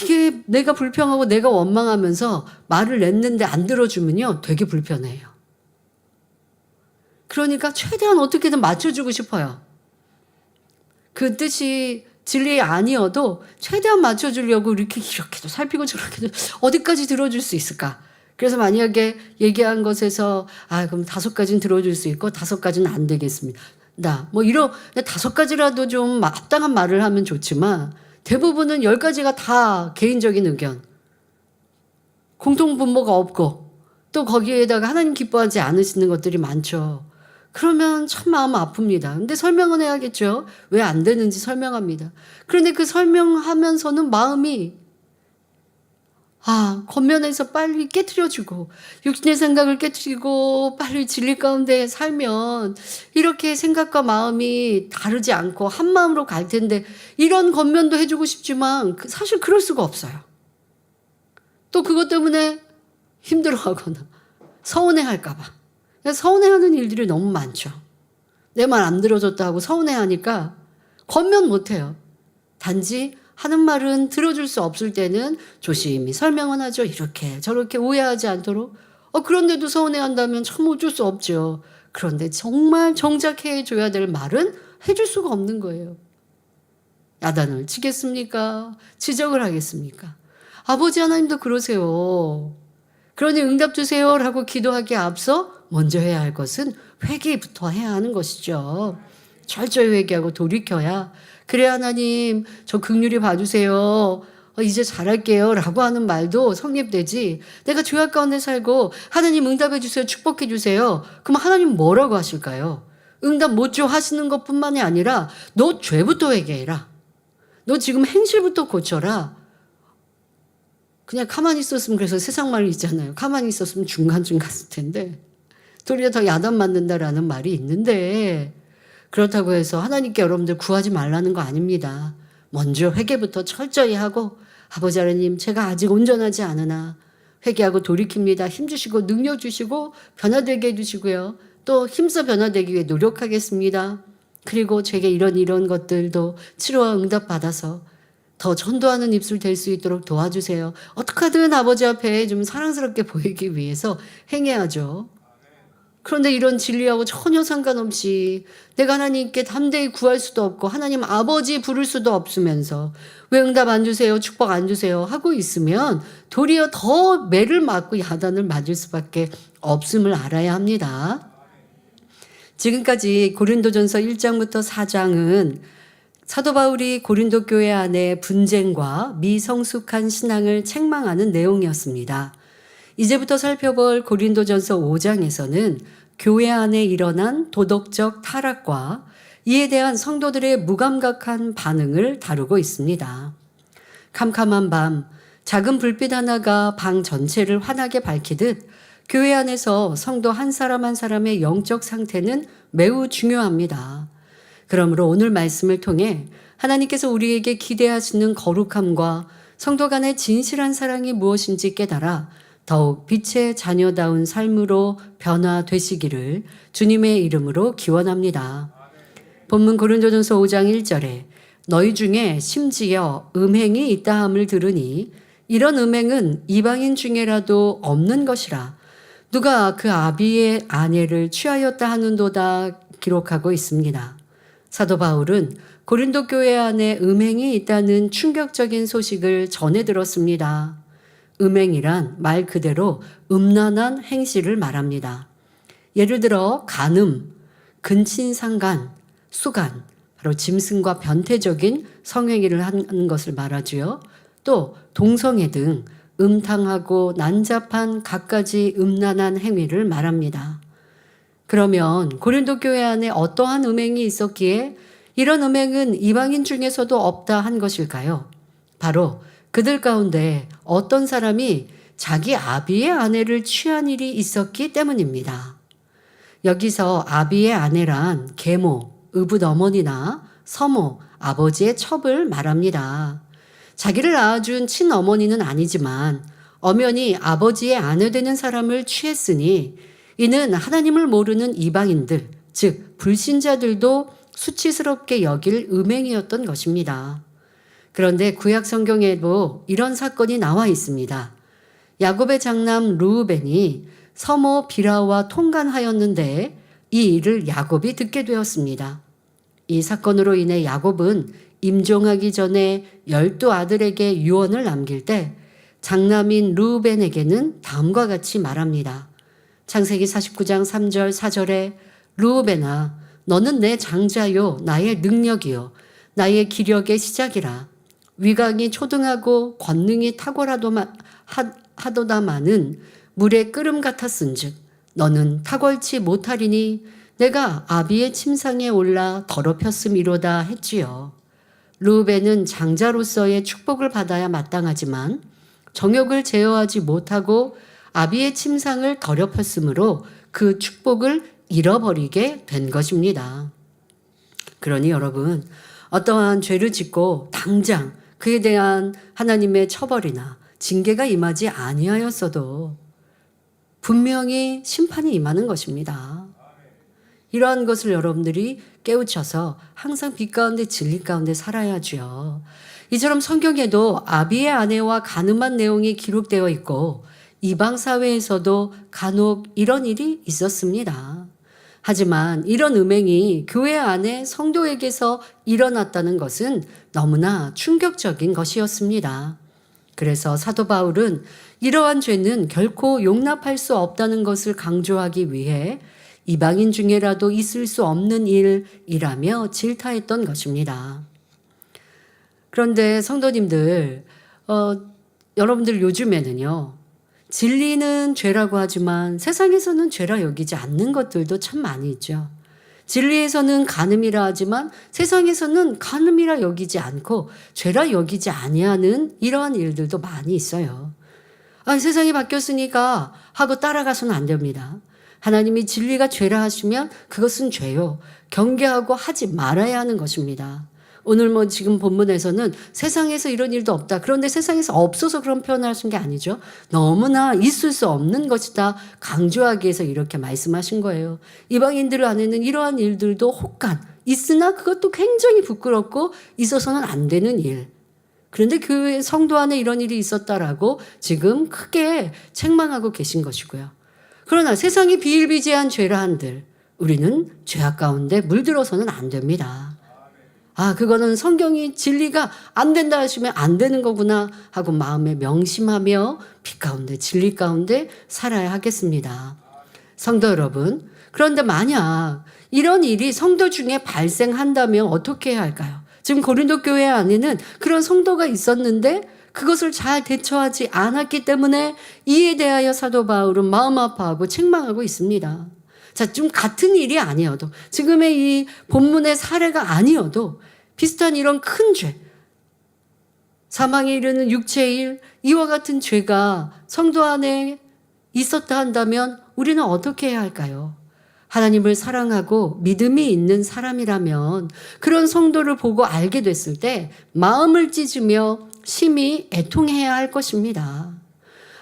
이게 내가 불평하고 내가 원망하면서 말을 냈는데 안 들어주면요 되게 불편해요. 그러니까 최대한 어떻게든 맞춰주고 싶어요. 그 뜻이 진리 아니어도 최대한 맞춰주려고 이렇게도 살피고 저렇게도 어디까지 들어줄 수 있을까. 그래서 만약에 얘기한 것에서 그럼 5가지는 들어줄 수 있고 5가지는 안 되겠습니다. 뭐 이런 5가지라도 좀 합당한 말을 하면 좋지만 대부분은 10가지가 다 개인적인 의견, 공통분모가 없고 또 거기에다가 하나님 기뻐하지 않으시는 것들이 많죠. 그러면 참 마음 아픕니다. 근데 설명은 해야겠죠. 왜 안 되는지 설명합니다. 그런데 그 설명하면서는 마음이 겉면에서 빨리 깨트려주고 육신의 생각을 깨트리고 빨리 진리 가운데 살면 이렇게 생각과 마음이 다르지 않고 한 마음으로 갈 텐데 이런 겉면도 해주고 싶지만 사실 그럴 수가 없어요. 또 그것 때문에 힘들어하거나 서운해할까 봐. 서운해하는 일들이 너무 많죠. 내 말 안 들어줬다고 서운해하니까 겉면 못해요. 단지 하는 말은 들어줄 수 없을 때는 조심히 설명은 하죠. 이렇게 저렇게 오해하지 않도록. 그런데도 서운해한다면 참 어쩔 수 없죠. 그런데 정말 정작 해줘야 될 말은 해줄 수가 없는 거예요. 야단을 치겠습니까? 지적을 하겠습니까? 아버지 하나님도 그러세요. 그러니 응답 주세요라고 기도하기에 앞서 먼저 해야 할 것은 회개부터 해야 하는 것이죠. 철저히 회개하고 돌이켜야 그래 하나님 저 긍휼히 봐주세요. 이제 잘할게요 라고 하는 말도 성립되지. 내가 죄악 가운데 살고 하나님 응답해 주세요. 축복해 주세요. 그럼 하나님 뭐라고 하실까요? 응답 못 줘 하시는 것뿐만이 아니라 너 죄부터 회개해라. 너 지금 행실부터 고쳐라. 그냥 가만히 있었으면 그래서 세상 말이 있잖아요. 가만히 있었으면 중간쯤 갔을 텐데 도리어 더 야단 맞는다라는 말이 있는데 그렇다고 해서 하나님께 여러분들 구하지 말라는 거 아닙니다. 먼저 회개부터 철저히 하고 아버지 하나님 제가 아직 온전하지 않으나 회개하고 돌이킵니다. 힘주시고 능력 주시고 변화되게 해주시고요. 또 힘써 변화되기 위해 노력하겠습니다. 그리고 제게 이런 것들도 치료와 응답 받아서 더 전도하는 입술 될 수 있도록 도와주세요. 어떻게 하든 아버지 앞에 좀 사랑스럽게 보이기 위해서 행해야죠. 그런데 이런 진리하고 전혀 상관없이 내가 하나님께 담대히 구할 수도 없고 하나님 아버지 부를 수도 없으면서 왜 응답 안 주세요? 축복 안 주세요? 하고 있으면 도리어 더 매를 맞고 야단을 맞을 수밖에 없음을 알아야 합니다. 지금까지 고린도전서 1장부터 4장은 사도 바울이 고린도 교회 안에 분쟁과 미성숙한 신앙을 책망하는 내용이었습니다. 이제부터 살펴볼 고린도전서 5장에서는 교회 안에 일어난 도덕적 타락과 이에 대한 성도들의 무감각한 반응을 다루고 있습니다. 캄캄한 밤, 작은 불빛 하나가 방 전체를 환하게 밝히듯 교회 안에서 성도 한 사람 한 사람의 영적 상태는 매우 중요합니다. 그러므로 오늘 말씀을 통해 하나님께서 우리에게 기대하시는 거룩함과 성도 간의 진실한 사랑이 무엇인지 깨달아 더욱 빛의 자녀다운 삶으로 변화되시기를 주님의 이름으로 기원합니다. 본문 고린도전서 5장 1절에 너희 중에 심지어 음행이 있다함을 들으니 이런 음행은 이방인 중에라도 없는 것이라 누가 그 아비의 아내를 취하였다 하는도다 기록하고 있습니다. 사도 바울은 고린도 교회 안에 음행이 있다는 충격적인 소식을 전해 들었습니다. 음행이란 말 그대로 음란한 행실을 말합니다. 예를 들어 간음, 근친상간, 수간, 바로 짐승과 변태적인 성행위를 하는 것을 말하지요. 또 동성애 등 음탕하고 난잡한 갖가지 음란한 행위를 말합니다. 그러면 고린도 교회 안에 어떠한 음행이 있었기에 이런 음행은 이방인 중에서도 없다 한 것일까요? 바로 그들 가운데 어떤 사람이 자기 아비의 아내를 취한 일이 있었기 때문입니다. 여기서 아비의 아내란 계모, 의붓 어머니나 서모, 아버지의 첩을 말합니다. 자기를 낳아준 친어머니는 아니지만 엄연히 아버지의 아내 되는 사람을 취했으니 이는 하나님을 모르는 이방인들, 즉 불신자들도 수치스럽게 여길 음행이었던 것입니다. 그런데 구약 성경에도 이런 사건이 나와 있습니다. 야곱의 장남 르우벤이 서모 비라와 통간하였는데 이 일을 야곱이 듣게 되었습니다. 이 사건으로 인해 야곱은 임종하기 전에 12아들에게 유언을 남길 때 장남인 르우벤에게는 다음과 같이 말합니다. 창세기 49장 3절 4절에 르우벤아 너는 내 장자요 나의 능력이요 나의 기력의 시작이라 위강이 초등하고 권능이 탁월하도다마는 물의 끓음 같았은즉 너는 탁월치 못하리니 내가 아비의 침상에 올라 더럽혔음이로다 했지요. 르우벤은 장자로서의 축복을 받아야 마땅하지만 정욕을 제어하지 못하고 아비의 침상을 더럽혔으므로 그 축복을 잃어버리게 된 것입니다. 그러니 여러분, 어떠한 죄를 짓고 당장 그에 대한 하나님의 처벌이나 징계가 임하지 아니하였어도 분명히 심판이 임하는 것입니다. 이러한 것을 여러분들이 깨우쳐서 항상 빛 가운데 진리 가운데 살아야죠. 이처럼 성경에도 아비의 아내와 간음한 내용이 기록되어 있고 이방 사회에서도 간혹 이런 일이 있었습니다. 하지만 이런 음행이 교회 안에 성도에게서 일어났다는 것은 너무나 충격적인 것이었습니다. 그래서 사도 바울은 이러한 죄는 결코 용납할 수 없다는 것을 강조하기 위해 이방인 중에라도 있을 수 없는 일이라며 질타했던 것입니다. 그런데 성도님들, 여러분들 요즘에는요, 진리는 죄라고 하지만 세상에서는 죄라 여기지 않는 것들도 참 많이 있죠. 진리에서는 간음이라 하지만 세상에서는 간음이라 여기지 않고 죄라 여기지 아니하는 이러한 일들도 많이 있어요. 세상이 바뀌었으니까 하고 따라가서는 안 됩니다. 하나님이 진리가 죄라 하시면 그것은 죄요. 경계하고 하지 말아야 하는 것입니다. 오늘 지금 본문에서는 세상에서 이런 일도 없다. 그런데 세상에서 없어서 그런 표현을 하신 게 아니죠. 너무나 있을 수 없는 것이다. 강조하기 위해서 이렇게 말씀하신 거예요. 이방인들 안에는 이러한 일들도 혹간 있으나 그것도 굉장히 부끄럽고 있어서는 안 되는 일. 그런데 교회 성도 안에 이런 일이 있었다라고 지금 크게 책망하고 계신 것이고요. 그러나 세상이 비일비재한 죄라 한들 우리는 죄악 가운데 물들어서는 안 됩니다. 그거는 성경이 진리가 안 된다 하시면 안 되는 거구나 하고 마음에 명심하며 빛 가운데 진리 가운데 살아야 하겠습니다. 성도 여러분, 그런데 만약 이런 일이 성도 중에 발생한다면 어떻게 해야 할까요? 지금 고린도 교회 안에는 그런 성도가 있었는데 그것을 잘 대처하지 않았기 때문에 이에 대하여 사도 바울은 마음 아파하고 책망하고 있습니다. 자, 좀 같은 일이 아니어도 지금의 이 본문의 사례가 아니어도 비슷한 이런 큰 죄, 사망에 이르는 육체의 일, 이와 같은 죄가 성도 안에 있었다 한다면 우리는 어떻게 해야 할까요? 하나님을 사랑하고 믿음이 있는 사람이라면 그런 성도를 보고 알게 됐을 때 마음을 찢으며 심히 애통해야 할 것입니다.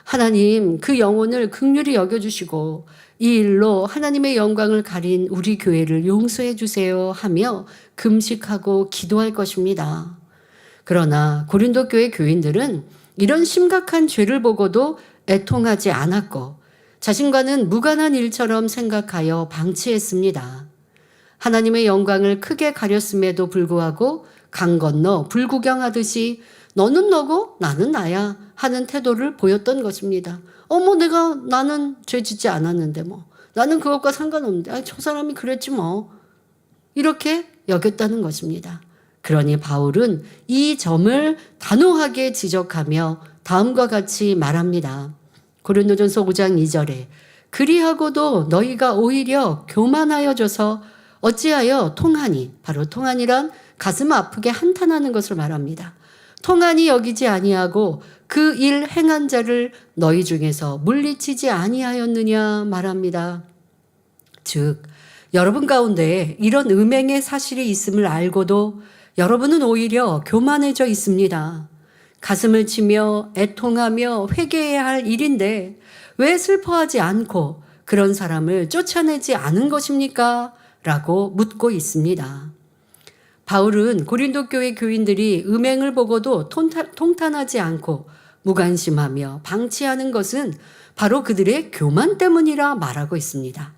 하나님 그 영혼을 긍휼히 여겨주시고 이 일로 하나님의 영광을 가린 우리 교회를 용서해 주세요 하며 금식하고 기도할 것입니다. 그러나 고린도 교회 교인들은 이런 심각한 죄를 보고도 애통하지 않았고 자신과는 무관한 일처럼 생각하여 방치했습니다. 하나님의 영광을 크게 가렸음에도 불구하고 강 건너 불구경하듯이 너는 너고 나는 나야 하는 태도를 보였던 것입니다. 나는 죄 짓지 않았는데 나는 그것과 상관없는데 저 사람이 그랬지 이렇게 여겼다는 것입니다. 그러니 바울은 이 점을 단호하게 지적하며 다음과 같이 말합니다. 고린도전서 5장 2절에 그리하고도 너희가 오히려 교만하여져서 어찌하여 통하니, 바로 통하니란 가슴 아프게 한탄하는 것을 말합니다. 통하니 여기지 아니하고 그 일 행한 자를 너희 중에서 물리치지 아니하였느냐 말합니다. 즉 여러분 가운데 이런 음행의 사실이 있음을 알고도 여러분은 오히려 교만해져 있습니다. 가슴을 치며 애통하며 회개해야 할 일인데 왜 슬퍼하지 않고 그런 사람을 쫓아내지 않은 것입니까? 라고 묻고 있습니다. 바울은 고린도 교회 교인들이 음행을 보고도 통탄하지 않고 무관심하며 방치하는 것은 바로 그들의 교만 때문이라 말하고 있습니다.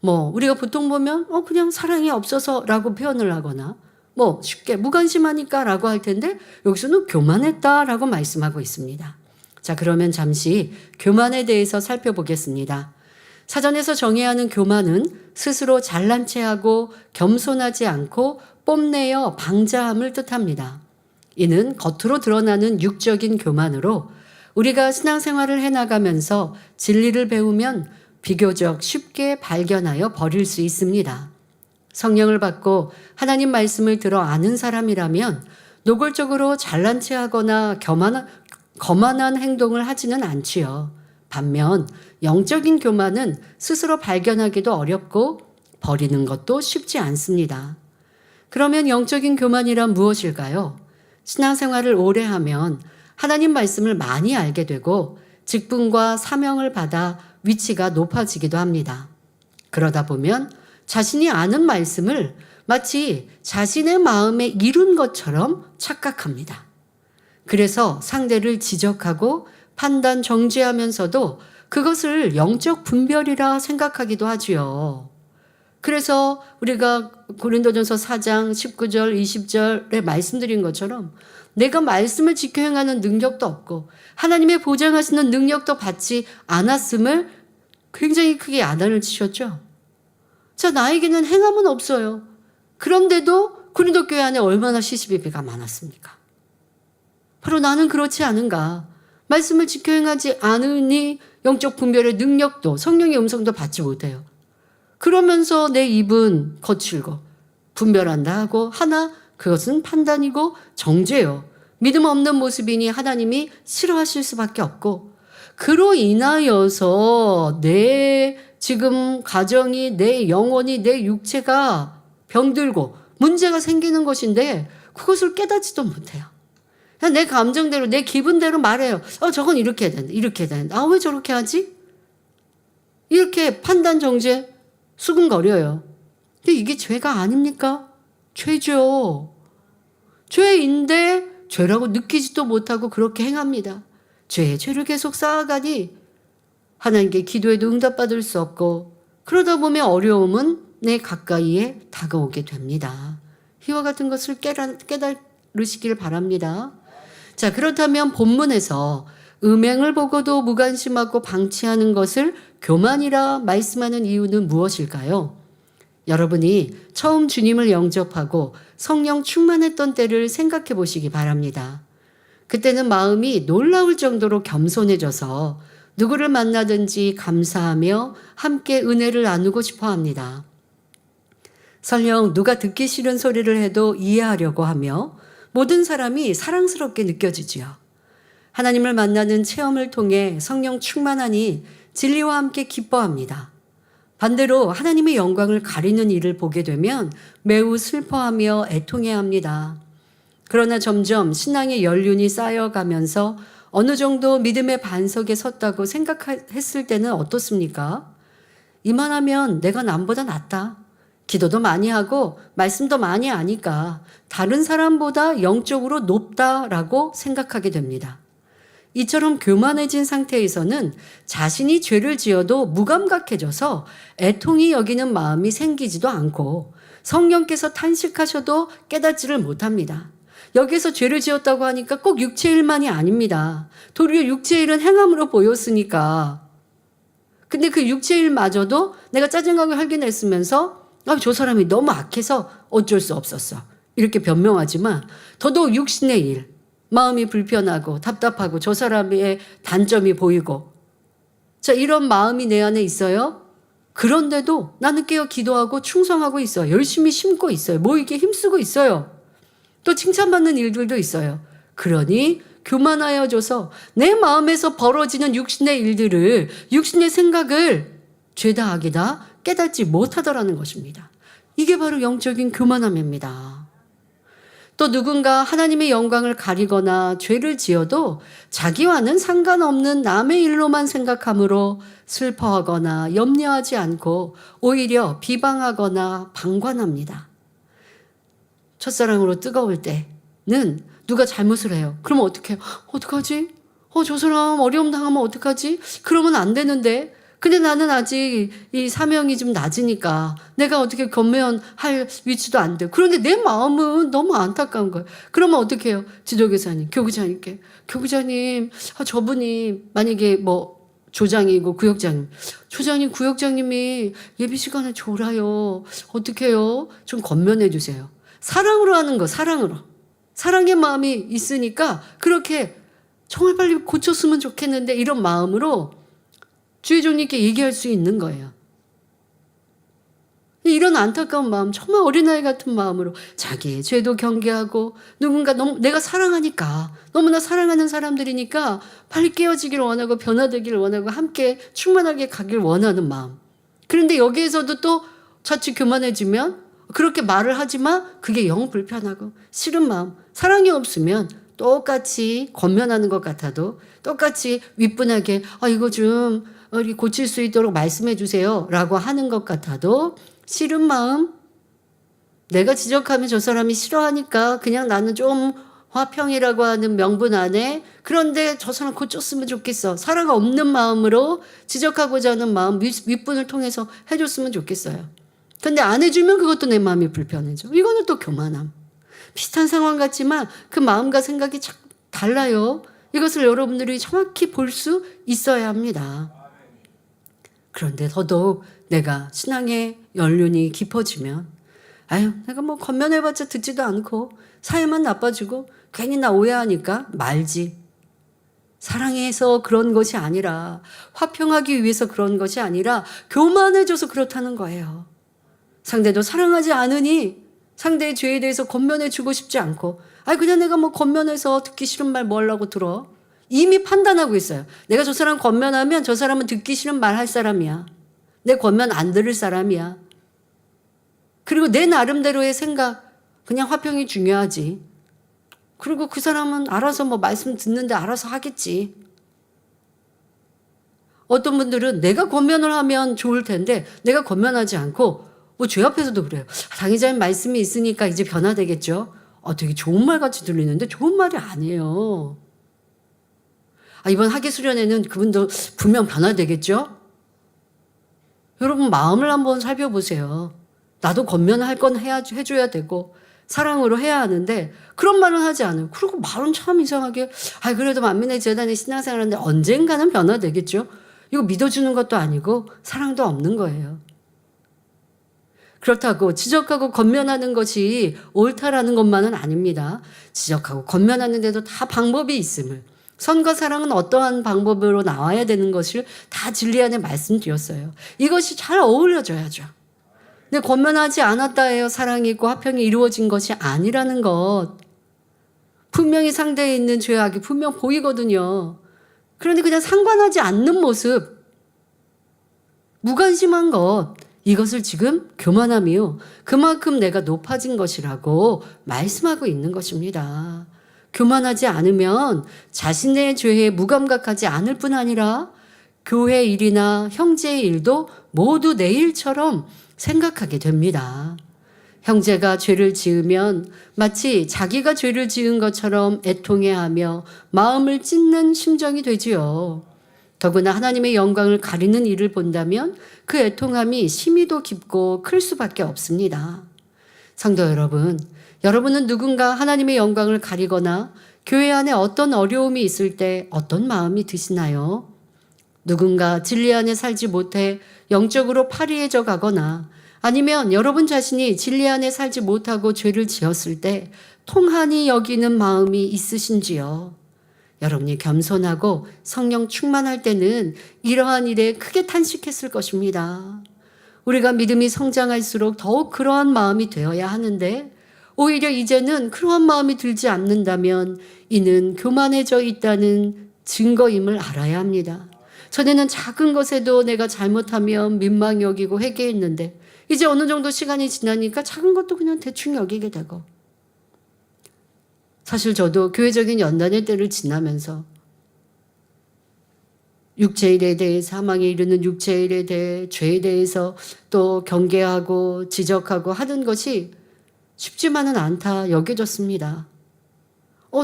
우리가 보통 보면 그냥 사랑이 없어서라고 표현을 하거나 쉽게 무관심하니까 라고 할 텐데 여기서는 교만했다라고 말씀하고 있습니다. 자, 그러면 잠시 교만에 대해서 살펴보겠습니다. 사전에서 정해야 하는 교만은 스스로 잘난 체하고 겸손하지 않고 뽐내어 방자함을 뜻합니다. 이는 겉으로 드러나는 육적인 교만으로 우리가 신앙생활을 해나가면서 진리를 배우면 비교적 쉽게 발견하여 버릴 수 있습니다. 성령을 받고 하나님 말씀을 들어 아는 사람이라면 노골적으로 잘난 체하거나 거만한 행동을 하지는 않지요. 반면 영적인 교만은 스스로 발견하기도 어렵고 버리는 것도 쉽지 않습니다. 그러면 영적인 교만이란 무엇일까요? 신앙생활을 오래 하면 하나님 말씀을 많이 알게 되고 직분과 사명을 받아 위치가 높아지기도 합니다. 그러다 보면 자신이 아는 말씀을 마치 자신의 마음에 이룬 것처럼 착각합니다. 그래서 상대를 지적하고 판단 정죄하면서도 그것을 영적 분별이라 생각하기도 하지요. 그래서 우리가 고린도전서 4장 19절 20절에 말씀드린 것처럼 내가 말씀을 지켜 행하는 능력도 없고 하나님의 보장하시는 능력도 받지 않았음을 굉장히 크게 야단을 치셨죠. 자, 나에게는 행함은 없어요. 그런데도 고린도 교회 안에 얼마나 시시비비가 많았습니까? 바로 나는 그렇지 않은가. 말씀을 지켜 행하지 않으니 영적 분별의 능력도 성령의 음성도 받지 못해요. 그러면서 내 입은 거칠고 분별한다 하고 하나 그것은 판단이고 정죄요. 믿음 없는 모습이니 하나님이 싫어하실 수밖에 없고 그로 인하여서 내 지금 가정이 내 영혼이 내 육체가 병들고 문제가 생기는 것인데 그것을 깨닫지도 못해요. 그냥 내 감정대로 내 기분대로 말해요. 저건 이렇게 해야 된다. 이렇게 해야 된다. 왜 저렇게 하지? 이렇게 판단 정죄 수근거려요. 근데 이게 죄가 아닙니까? 죄죠. 죄인데 죄라고 느끼지도 못하고 그렇게 행합니다. 죄에 죄를 계속 쌓아가니 하나님께 기도해도 응답받을 수 없고 그러다 보면 어려움은 내 가까이에 다가오게 됩니다. 이와 같은 것을 깨달으시길 바랍니다. 자, 그렇다면 본문에서 음행을 보고도 무관심하고 방치하는 것을 교만이라 말씀하는 이유는 무엇일까요? 여러분이 처음 주님을 영접하고 성령 충만했던 때를 생각해 보시기 바랍니다. 그때는 마음이 놀라울 정도로 겸손해져서 누구를 만나든지 감사하며 함께 은혜를 나누고 싶어 합니다. 설령 누가 듣기 싫은 소리를 해도 이해하려고 하며 모든 사람이 사랑스럽게 느껴지지요. 하나님을 만나는 체험을 통해 성령 충만하니 진리와 함께 기뻐합니다. 반대로 하나님의 영광을 가리는 일을 보게 되면 매우 슬퍼하며 애통해야 합니다. 그러나 점점 신앙의 연륜이 쌓여가면서 어느 정도 믿음의 반석에 섰다고 생각했을 때는 어떻습니까? 이만하면 내가 남보다 낫다. 기도도 많이 하고 말씀도 많이 아니까 다른 사람보다 영적으로 높다라고 생각하게 됩니다. 이처럼 교만해진 상태에서는 자신이 죄를 지어도 무감각해져서 애통이 여기는 마음이 생기지도 않고 성령께서 탄식하셔도 깨닫지를 못합니다. 여기서 죄를 지었다고 하니까 꼭 육체일만이 아닙니다. 도리어 육체일은 행함으로 보였으니까. 근데 그 육체일마저도 내가 짜증나게 확인했으면서 저 사람이 너무 악해서 어쩔 수 없었어. 이렇게 변명하지만 더더욱 육신의 일, 마음이 불편하고 답답하고 저 사람의 단점이 보이고 자 이런 마음이 내 안에 있어요. 그런데도 나는 깨어 기도하고 충성하고 있어요. 열심히 심고 있어요. 모이게 힘쓰고 있어요. 또 칭찬받는 일들도 있어요. 그러니 교만하여져서 내 마음에서 벌어지는 육신의 일들을 육신의 생각을 죄다 악이다 깨닫지 못하더라는 것입니다. 이게 바로 영적인 교만함입니다. 또 누군가 하나님의 영광을 가리거나 죄를 지어도 자기와는 상관없는 남의 일로만 생각하므로 슬퍼하거나 염려하지 않고 오히려 비방하거나 방관합니다. 첫사랑으로 뜨거울 때는 누가 잘못을 해요. 그러면 어떡해요? 어떡하지? 저 사람 어려움 당하면 어떡하지? 그러면 안 되는데. 근데 나는 아직 이 사명이 좀 낮으니까 내가 어떻게 권면할 위치도 안 돼. 그런데 내 마음은 너무 안타까운 거예요. 그러면 어떻게 해요? 지도교사님, 교구장님께. 교구장님, 저분이 만약에 뭐 조장이고 구역장님. 조장님, 구역장님이 예비 시간에 졸아요. 어떻게 해요? 좀 권면해 주세요. 사랑으로 하는 거, 사랑으로. 사랑의 마음이 있으니까 그렇게 정말 빨리 고쳤으면 좋겠는데 이런 마음으로 주의 종님께 얘기할 수 있는 거예요. 이런 안타까운 마음, 정말 어린아이 같은 마음으로 자기의 죄도 경계하고 누군가 내가 사랑하니까 너무나 사랑하는 사람들이니까 빨리 깨어지기를 원하고 변화되기를 원하고 함께 충만하게 가길 원하는 마음. 그런데 여기에서도 또 자칫 교만해지면 그렇게 말을 하지만 그게 영 불편하고 싫은 마음. 사랑이 없으면 똑같이 권면하는 것 같아도 똑같이 윗분에게 이거 좀 우리 고칠 수 있도록 말씀해 주세요 라고 하는 것 같아도 싫은 마음, 내가 지적하면 저 사람이 싫어하니까 그냥 나는 좀 화평이라고 하는 명분 안에 그런데 저 사람 고쳤으면 좋겠어. 사랑 없는 마음으로 지적하고자 하는 마음 윗분을 통해서 해줬으면 좋겠어요. 근데 안 해주면 그것도 내 마음이 불편해져. 이거는 또 교만함. 비슷한 상황 같지만 그 마음과 생각이 달라요. 이것을 여러분들이 정확히 볼 수 있어야 합니다. 그런데 더더욱 내가 신앙의 연륜이 깊어지면 내가 뭐 권면해봤자 듣지도 않고 사회만 나빠지고 괜히 나 오해하니까 말지. 사랑해서 그런 것이 아니라 화평하기 위해서 그런 것이 아니라 교만해져서 그렇다는 거예요. 상대도 사랑하지 않으니 상대의 죄에 대해서 권면해주고 싶지 않고 그냥 내가 뭐 권면해서 듣기 싫은 말 뭐 하려고 들어. 이미 판단하고 있어요. 내가 저 사람 권면하면 저 사람은 듣기 싫은 말 할 사람이야. 내 권면 안 들을 사람이야. 그리고 내 나름대로의 생각, 그냥 화평이 중요하지. 그리고 그 사람은 알아서 뭐 말씀 듣는데 알아서 하겠지. 어떤 분들은 내가 권면을 하면 좋을 텐데 내가 권면하지 않고 죄 앞에서도 그래요. 당의자님 말씀이 있으니까 이제 변화되겠죠. 되게 좋은 말 같이 들리는데 좋은 말이 아니에요. 이번 학예 수련회는 그분도 분명 변화되겠죠? 여러분 마음을 한번 살펴보세요. 나도 권면할 건 해줘야 되고 사랑으로 해야 하는데 그런 말은 하지 않아요. 그리고 말은 참 이상하게 그래도 만민의 재단에 신앙생활 하는데 언젠가는 변화되겠죠? 이거 믿어주는 것도 아니고 사랑도 없는 거예요. 그렇다고 지적하고 권면하는 것이 옳다라는 것만은 아닙니다. 지적하고 권면하는 데도 다 방법이 있음을. 선과 사랑은 어떠한 방법으로 나와야 되는 것을 다 진리 안에 말씀드렸어요. 이것이 잘 어울려져야죠. 근데 권면하지 않았다 해요. 사랑이 있고 화평이 이루어진 것이 아니라는 것. 분명히 상대에 있는 죄악이 분명 보이거든요. 그런데 그냥 상관하지 않는 모습, 무관심한 것, 이것을 지금 교만함이요. 그만큼 내가 높아진 것이라고 말씀하고 있는 것입니다. 교만하지 않으면 자신의 죄에 무감각하지 않을 뿐 아니라 교회 일이나 형제의 일도 모두 내 일처럼 생각하게 됩니다. 형제가 죄를 지으면 마치 자기가 죄를 지은 것처럼 애통해하며 마음을 찢는 심정이 되지요. 더구나 하나님의 영광을 가리는 일을 본다면 그 애통함이 심히도 깊고 클 수밖에 없습니다. 성도 여러분, 여러분은 누군가 하나님의 영광을 가리거나 교회 안에 어떤 어려움이 있을 때 어떤 마음이 드시나요? 누군가 진리 안에 살지 못해 영적으로 파리해져 가거나 아니면 여러분 자신이 진리 안에 살지 못하고 죄를 지었을 때 통한이 여기는 마음이 있으신지요? 여러분이 겸손하고 성령 충만할 때는 이러한 일에 크게 탄식했을 것입니다. 우리가 믿음이 성장할수록 더욱 그러한 마음이 되어야 하는데 오히려 이제는 그러한 마음이 들지 않는다면 이는 교만해져 있다는 증거임을 알아야 합니다. 전에는 작은 것에도 내가 잘못하면 민망히 여기고 회개했는데 이제 어느 정도 시간이 지나니까 작은 것도 그냥 대충 여기게 되고, 사실 저도 교회적인 연단의 때를 지나면서 육체의 일에 대해 사망에 이르는 육체의 일에 대해 죄에 대해서 또 경계하고 지적하고 하는 것이 쉽지만은 않다 여겨졌습니다.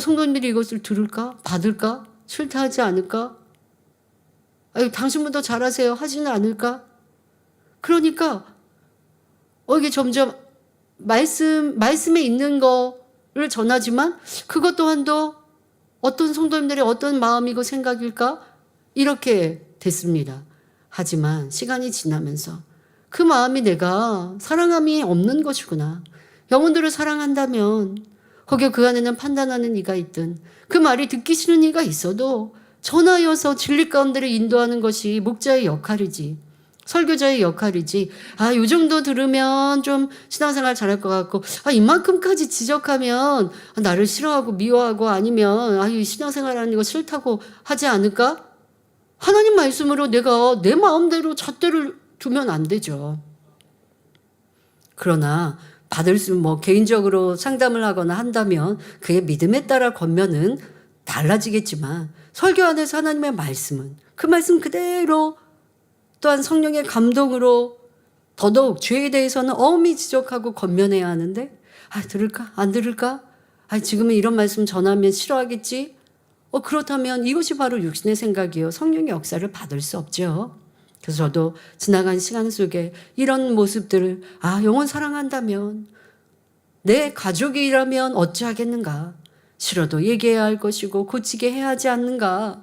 성도님들이 이것을 들을까? 받을까? 싫다 하지 않을까? 아유, 당신보다 잘하세요 하지는 않을까? 그러니까 이게 점점 말씀에 있는 거를 전하지만 그것 또한도 어떤 성도님들의 어떤 마음이고 생각일까? 이렇게 됐습니다. 하지만 시간이 지나면서 그 마음이 내가 사랑함이 없는 것이구나. 영혼들을 사랑한다면 거기에 그 안에는 판단하는 이가 있든 그 말이 듣기 싫은 이가 있어도 전하여서 진리 가운데를 인도하는 것이 목자의 역할이지, 설교자의 역할이지. 요 정도 들으면 좀 신앙생활 잘할 것 같고, 이만큼까지 지적하면 나를 싫어하고 미워하고 아니면 이 신앙생활 하는 거 싫다고 하지 않을까? 하나님 말씀으로 내가 내 마음대로 잣대를 두면 안 되죠. 그러나 받을 수 개인적으로 상담을 하거나 한다면 그의 믿음에 따라 권면은 달라지겠지만 설교 안에서 하나님의 말씀은 그 말씀 그대로 또한 성령의 감동으로 더더욱 죄에 대해서는 엄히 지적하고 권면해야 하는데 들을까? 안 들을까? 지금은 이런 말씀 전하면 싫어하겠지? 그렇다면 이것이 바로 육신의 생각이요. 성령의 역사를 받을 수 없죠. 그래서 저도 지나간 시간 속에 이런 모습들을 영혼 사랑한다면 내 가족이라면 어찌하겠는가. 싫어도 얘기해야 할 것이고 고치게 해야 하지 않는가.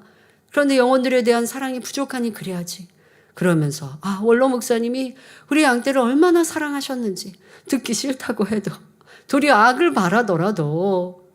그런데 영혼들에 대한 사랑이 부족하니 그래야지. 그러면서 원로 목사님이 우리 양떼를 얼마나 사랑하셨는지 듣기 싫다고 해도 도리어 악을 바라더라도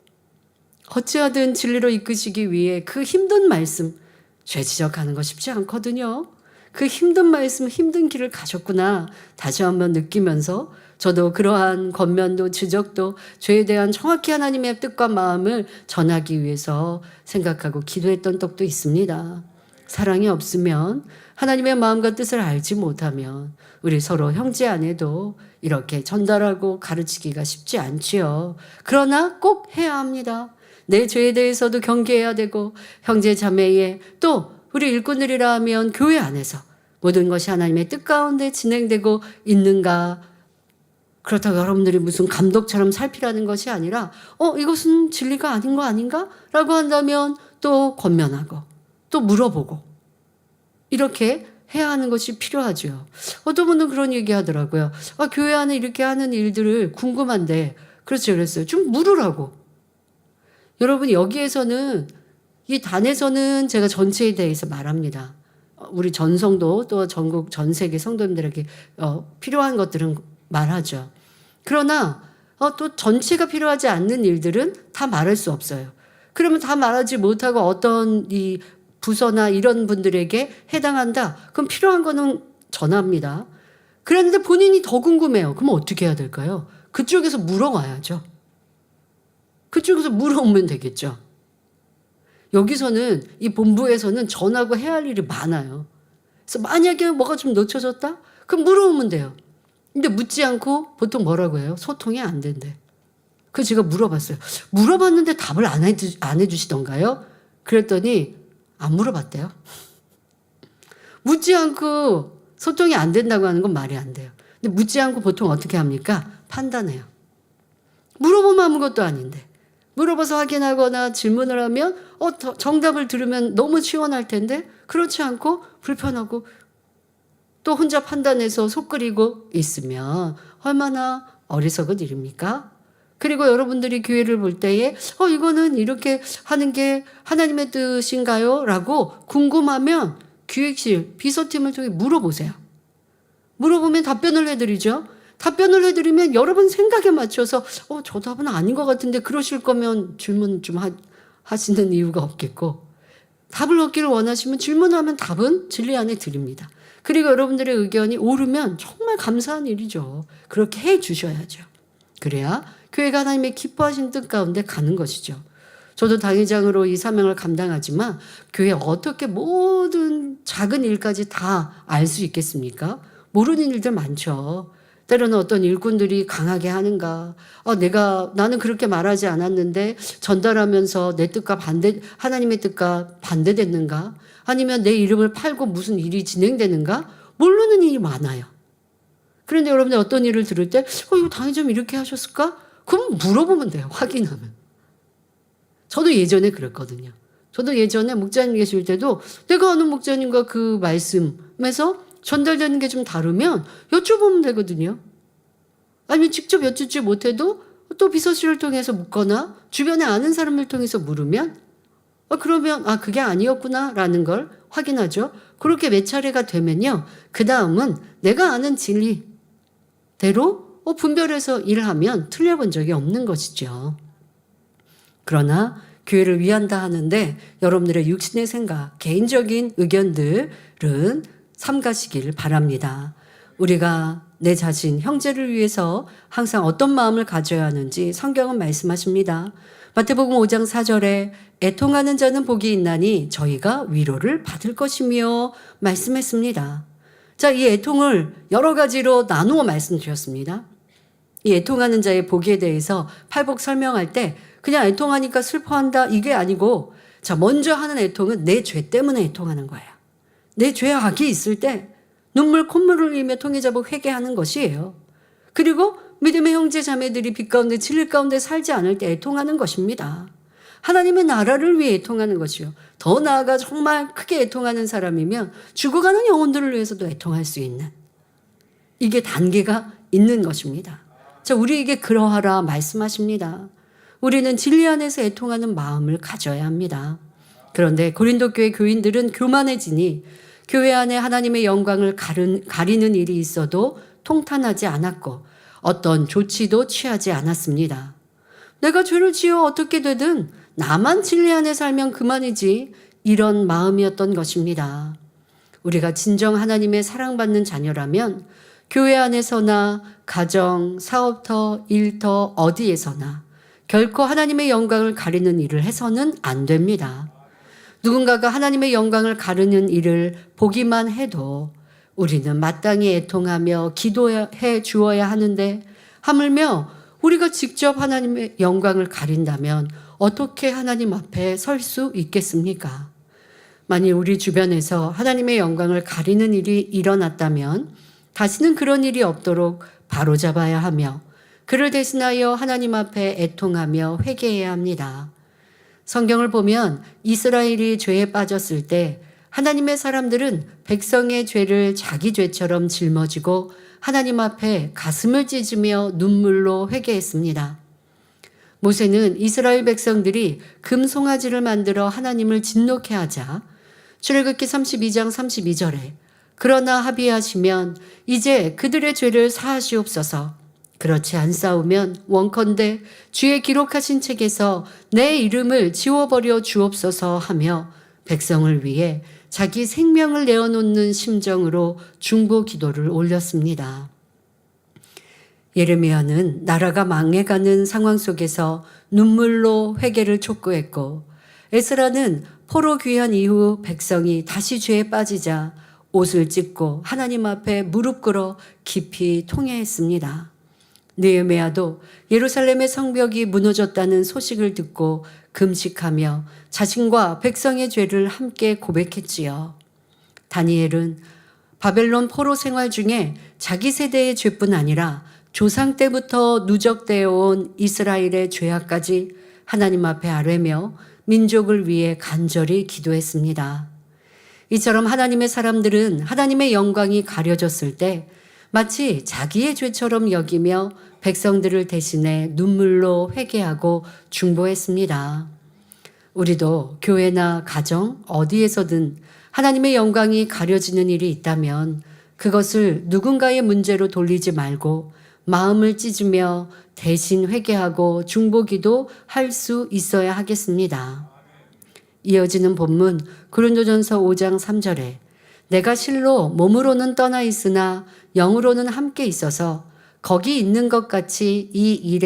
어찌하든 진리로 이끄시기 위해 그 힘든 말씀, 죄 지적하는 거 쉽지 않거든요. 그 힘든 말씀, 힘든 길을 가셨구나 다시 한번 느끼면서 저도 그러한 권면도 지적도 죄에 대한 정확히 하나님의 뜻과 마음을 전하기 위해서 생각하고 기도했던 적도 있습니다. 사랑이 없으면 하나님의 마음과 뜻을 알지 못하면 우리 서로 형제 안에도 이렇게 전달하고 가르치기가 쉽지 않지요. 그러나 꼭 해야 합니다. 내 죄에 대해서도 경계해야 되고 형제 자매의 또 우리 일꾼들이라 하면 교회 안에서 모든 것이 하나님의 뜻 가운데 진행되고 있는가. 그렇다고 여러분들이 무슨 감독처럼 살피라는 것이 아니라 이것은 진리가 아닌 거 아닌가? 라고 한다면 또 권면하고 또 물어보고 이렇게 해야 하는 것이 필요하죠. 어떤 분은 그런 얘기 하더라고요. 교회 안에 이렇게 하는 일들을 궁금한데 그렇죠. 그랬어요. 좀 물으라고. 여러분 여기에서는 이 단에서는 제가 전체에 대해서 말합니다. 우리 전성도 또 전국 전 세계 성도님들에게 필요한 것들은 말하죠. 그러나 또 전체가 필요하지 않는 일들은 다 말할 수 없어요. 그러면 다 말하지 못하고 어떤 이 부서나 이런 분들에게 해당한다. 그럼 필요한 거는 전합니다. 그런데 본인이 더 궁금해요. 그럼 어떻게 해야 될까요? 그쪽에서 물어와야죠. 그쪽에서 물어오면 되겠죠. 여기서는 이 본부에서는 전하고 해야 할 일이 많아요. 그래서 만약에 뭐가 좀 놓쳐졌다? 그럼 물어오면 돼요. 근데 묻지 않고 보통 뭐라고 해요? 소통이 안 된대. 그래서 제가 물어봤어요. 물어봤는데 답을 안 해주시던가요? 그랬더니 안 물어봤대요. 묻지 않고 소통이 안 된다고 하는 건 말이 안 돼요. 근데 묻지 않고 보통 어떻게 합니까? 판단해요. 물어보면 아무것도 아닌데. 물어봐서 확인하거나 질문을 하면 정답을 들으면 너무 시원할 텐데 그렇지 않고 불편하고 또 혼자 판단해서 속 끓이고 있으면 얼마나 어리석은 일입니까? 그리고 여러분들이 교회를 볼 때에 이거는 이렇게 하는 게 하나님의 뜻인가요? 라고 궁금하면 기획실 비서팀을 통해 물어보세요. 물어보면 답변을 해드리죠. 답변을 해드리면 여러분 생각에 맞춰서 저 답은 아닌 것 같은데 그러실 거면 질문 좀 하시는 이유가 없겠고, 답을 얻기를 원하시면 질문하면 답은 진리 안에 드립니다. 그리고 여러분들의 의견이 옳으면 정말 감사한 일이죠. 그렇게 해 주셔야죠. 그래야 교회가 하나님의 기뻐하신 뜻 가운데 가는 것이죠. 저도 당회장으로 이 사명을 감당하지만 교회 어떻게 모든 작은 일까지 다 알 수 있겠습니까? 모르는 일들 많죠. 때로는 어떤 일꾼들이 강하게 하는가, 나는 그렇게 말하지 않았는데 전달하면서 내 뜻과 하나님의 뜻과 반대됐는가? 아니면 내 이름을 팔고 무슨 일이 진행되는가? 모르는 일이 많아요. 그런데 여러분들 어떤 일을 들을 때, 이거 당회장님 이렇게 하셨을까? 그럼 물어보면 돼요. 확인하면. 저도 예전에 그랬거든요. 저도 예전에 목자님 계실 때도 내가 아는 목자님과 그 말씀에서 전달되는 게 좀 다르면 여쭤보면 되거든요. 아니면 직접 여쭙지 못해도 또 비서실을 통해서 묻거나 주변에 아는 사람을 통해서 물으면 그러면 그게 아니었구나 라는 걸 확인하죠. 그렇게 몇 차례가 되면요. 그 다음은 내가 아는 진리대로 분별해서 일하면 틀려본 적이 없는 것이죠. 그러나 교회를 위한다 하는데 여러분들의 육신의 생각, 개인적인 의견들은 삼가시길 바랍니다. 우리가 내 자신, 형제를 위해서 항상 어떤 마음을 가져야 하는지 성경은 말씀하십니다. 마태복음 5장 4절에 애통하는 자는 복이 있나니 저희가 위로를 받을 것이며 말씀했습니다. 자, 이 애통을 여러 가지로 나누어 말씀드렸습니다. 이 애통하는 자의 복에 대해서 팔복 설명할 때 그냥 애통하니까 슬퍼한다 이게 아니고, 자, 먼저 하는 애통은 내 죄 때문에 애통하는 거예요. 내 죄악이 있을 때 눈물 콧물을 흘리며 통회자복 회개하는 것이에요. 그리고 믿음의 형제 자매들이 빛 가운데 진리 가운데 살지 않을 때 애통하는 것입니다. 하나님의 나라를 위해 애통하는 것이요. 더 나아가 정말 크게 애통하는 사람이면 죽어가는 영혼들을 위해서도 애통할 수 있는, 이게 단계가 있는 것입니다. 자, 우리에게 그러하라 말씀하십니다. 우리는 진리 안에서 애통하는 마음을 가져야 합니다. 그런데 고린도 교회 교인들은 교만해지니 교회 안에 하나님의 영광을 가리는 일이 있어도 통탄하지 않았고 어떤 조치도 취하지 않았습니다. 내가 죄를 지어 어떻게 되든 나만 진리 안에 살면 그만이지, 이런 마음이었던 것입니다. 우리가 진정 하나님의 사랑받는 자녀라면 교회 안에서나 가정, 사업터, 일터 어디에서나 결코 하나님의 영광을 가리는 일을 해서는 안 됩니다. 누군가가 하나님의 영광을 가르는 일을 보기만 해도 우리는 마땅히 애통하며 기도해 주어야 하는데, 하물며 우리가 직접 하나님의 영광을 가린다면 어떻게 하나님 앞에 설 수 있겠습니까? 만일 우리 주변에서 하나님의 영광을 가리는 일이 일어났다면 다시는 그런 일이 없도록 바로잡아야 하며 그를 대신하여 하나님 앞에 애통하며 회개해야 합니다. 성경을 보면 이스라엘이 죄에 빠졌을 때 하나님의 사람들은 백성의 죄를 자기 죄처럼 짊어지고 하나님 앞에 가슴을 찢으며 눈물로 회개했습니다. 모세는 이스라엘 백성들이 금송아지를 만들어 하나님을 진노케 하자 출애굽기 32장 32절에 그러나 합의하시면 이제 그들의 죄를 사하시옵소서. 그렇지 않사오면 원컨대 주의 기록하신 책에서 내 이름을 지워버려 주옵소서 하며 백성을 위해 자기 생명을 내어놓는 심정으로 중보 기도를 올렸습니다. 예레미야는 나라가 망해가는 상황 속에서 눈물로 회개를 촉구했고, 에스라는 포로 귀환 이후 백성이 다시 죄에 빠지자 옷을 찢고 하나님 앞에 무릎 꿇어 깊이 통회했습니다. 느헤미야도 예루살렘의 성벽이 무너졌다는 소식을 듣고 금식하며 자신과 백성의 죄를 함께 고백했지요. 다니엘은 바벨론 포로 생활 중에 자기 세대의 죄뿐 아니라 조상 때부터 누적되어 온 이스라엘의 죄악까지 하나님 앞에 아뢰며 민족을 위해 간절히 기도했습니다. 이처럼 하나님의 사람들은 하나님의 영광이 가려졌을 때 마치 자기의 죄처럼 여기며 백성들을 대신해 눈물로 회개하고 중보했습니다. 우리도 교회나 가정 어디에서든 하나님의 영광이 가려지는 일이 있다면 그것을 누군가의 문제로 돌리지 말고 마음을 찢으며 대신 회개하고 중보기도 할 수 있어야 하겠습니다. 이어지는 본문 고린도전서 5장 3절에 내가 실로 몸으로는 떠나 있으나 영으로는 함께 있어서 거기 있는 것 같이 이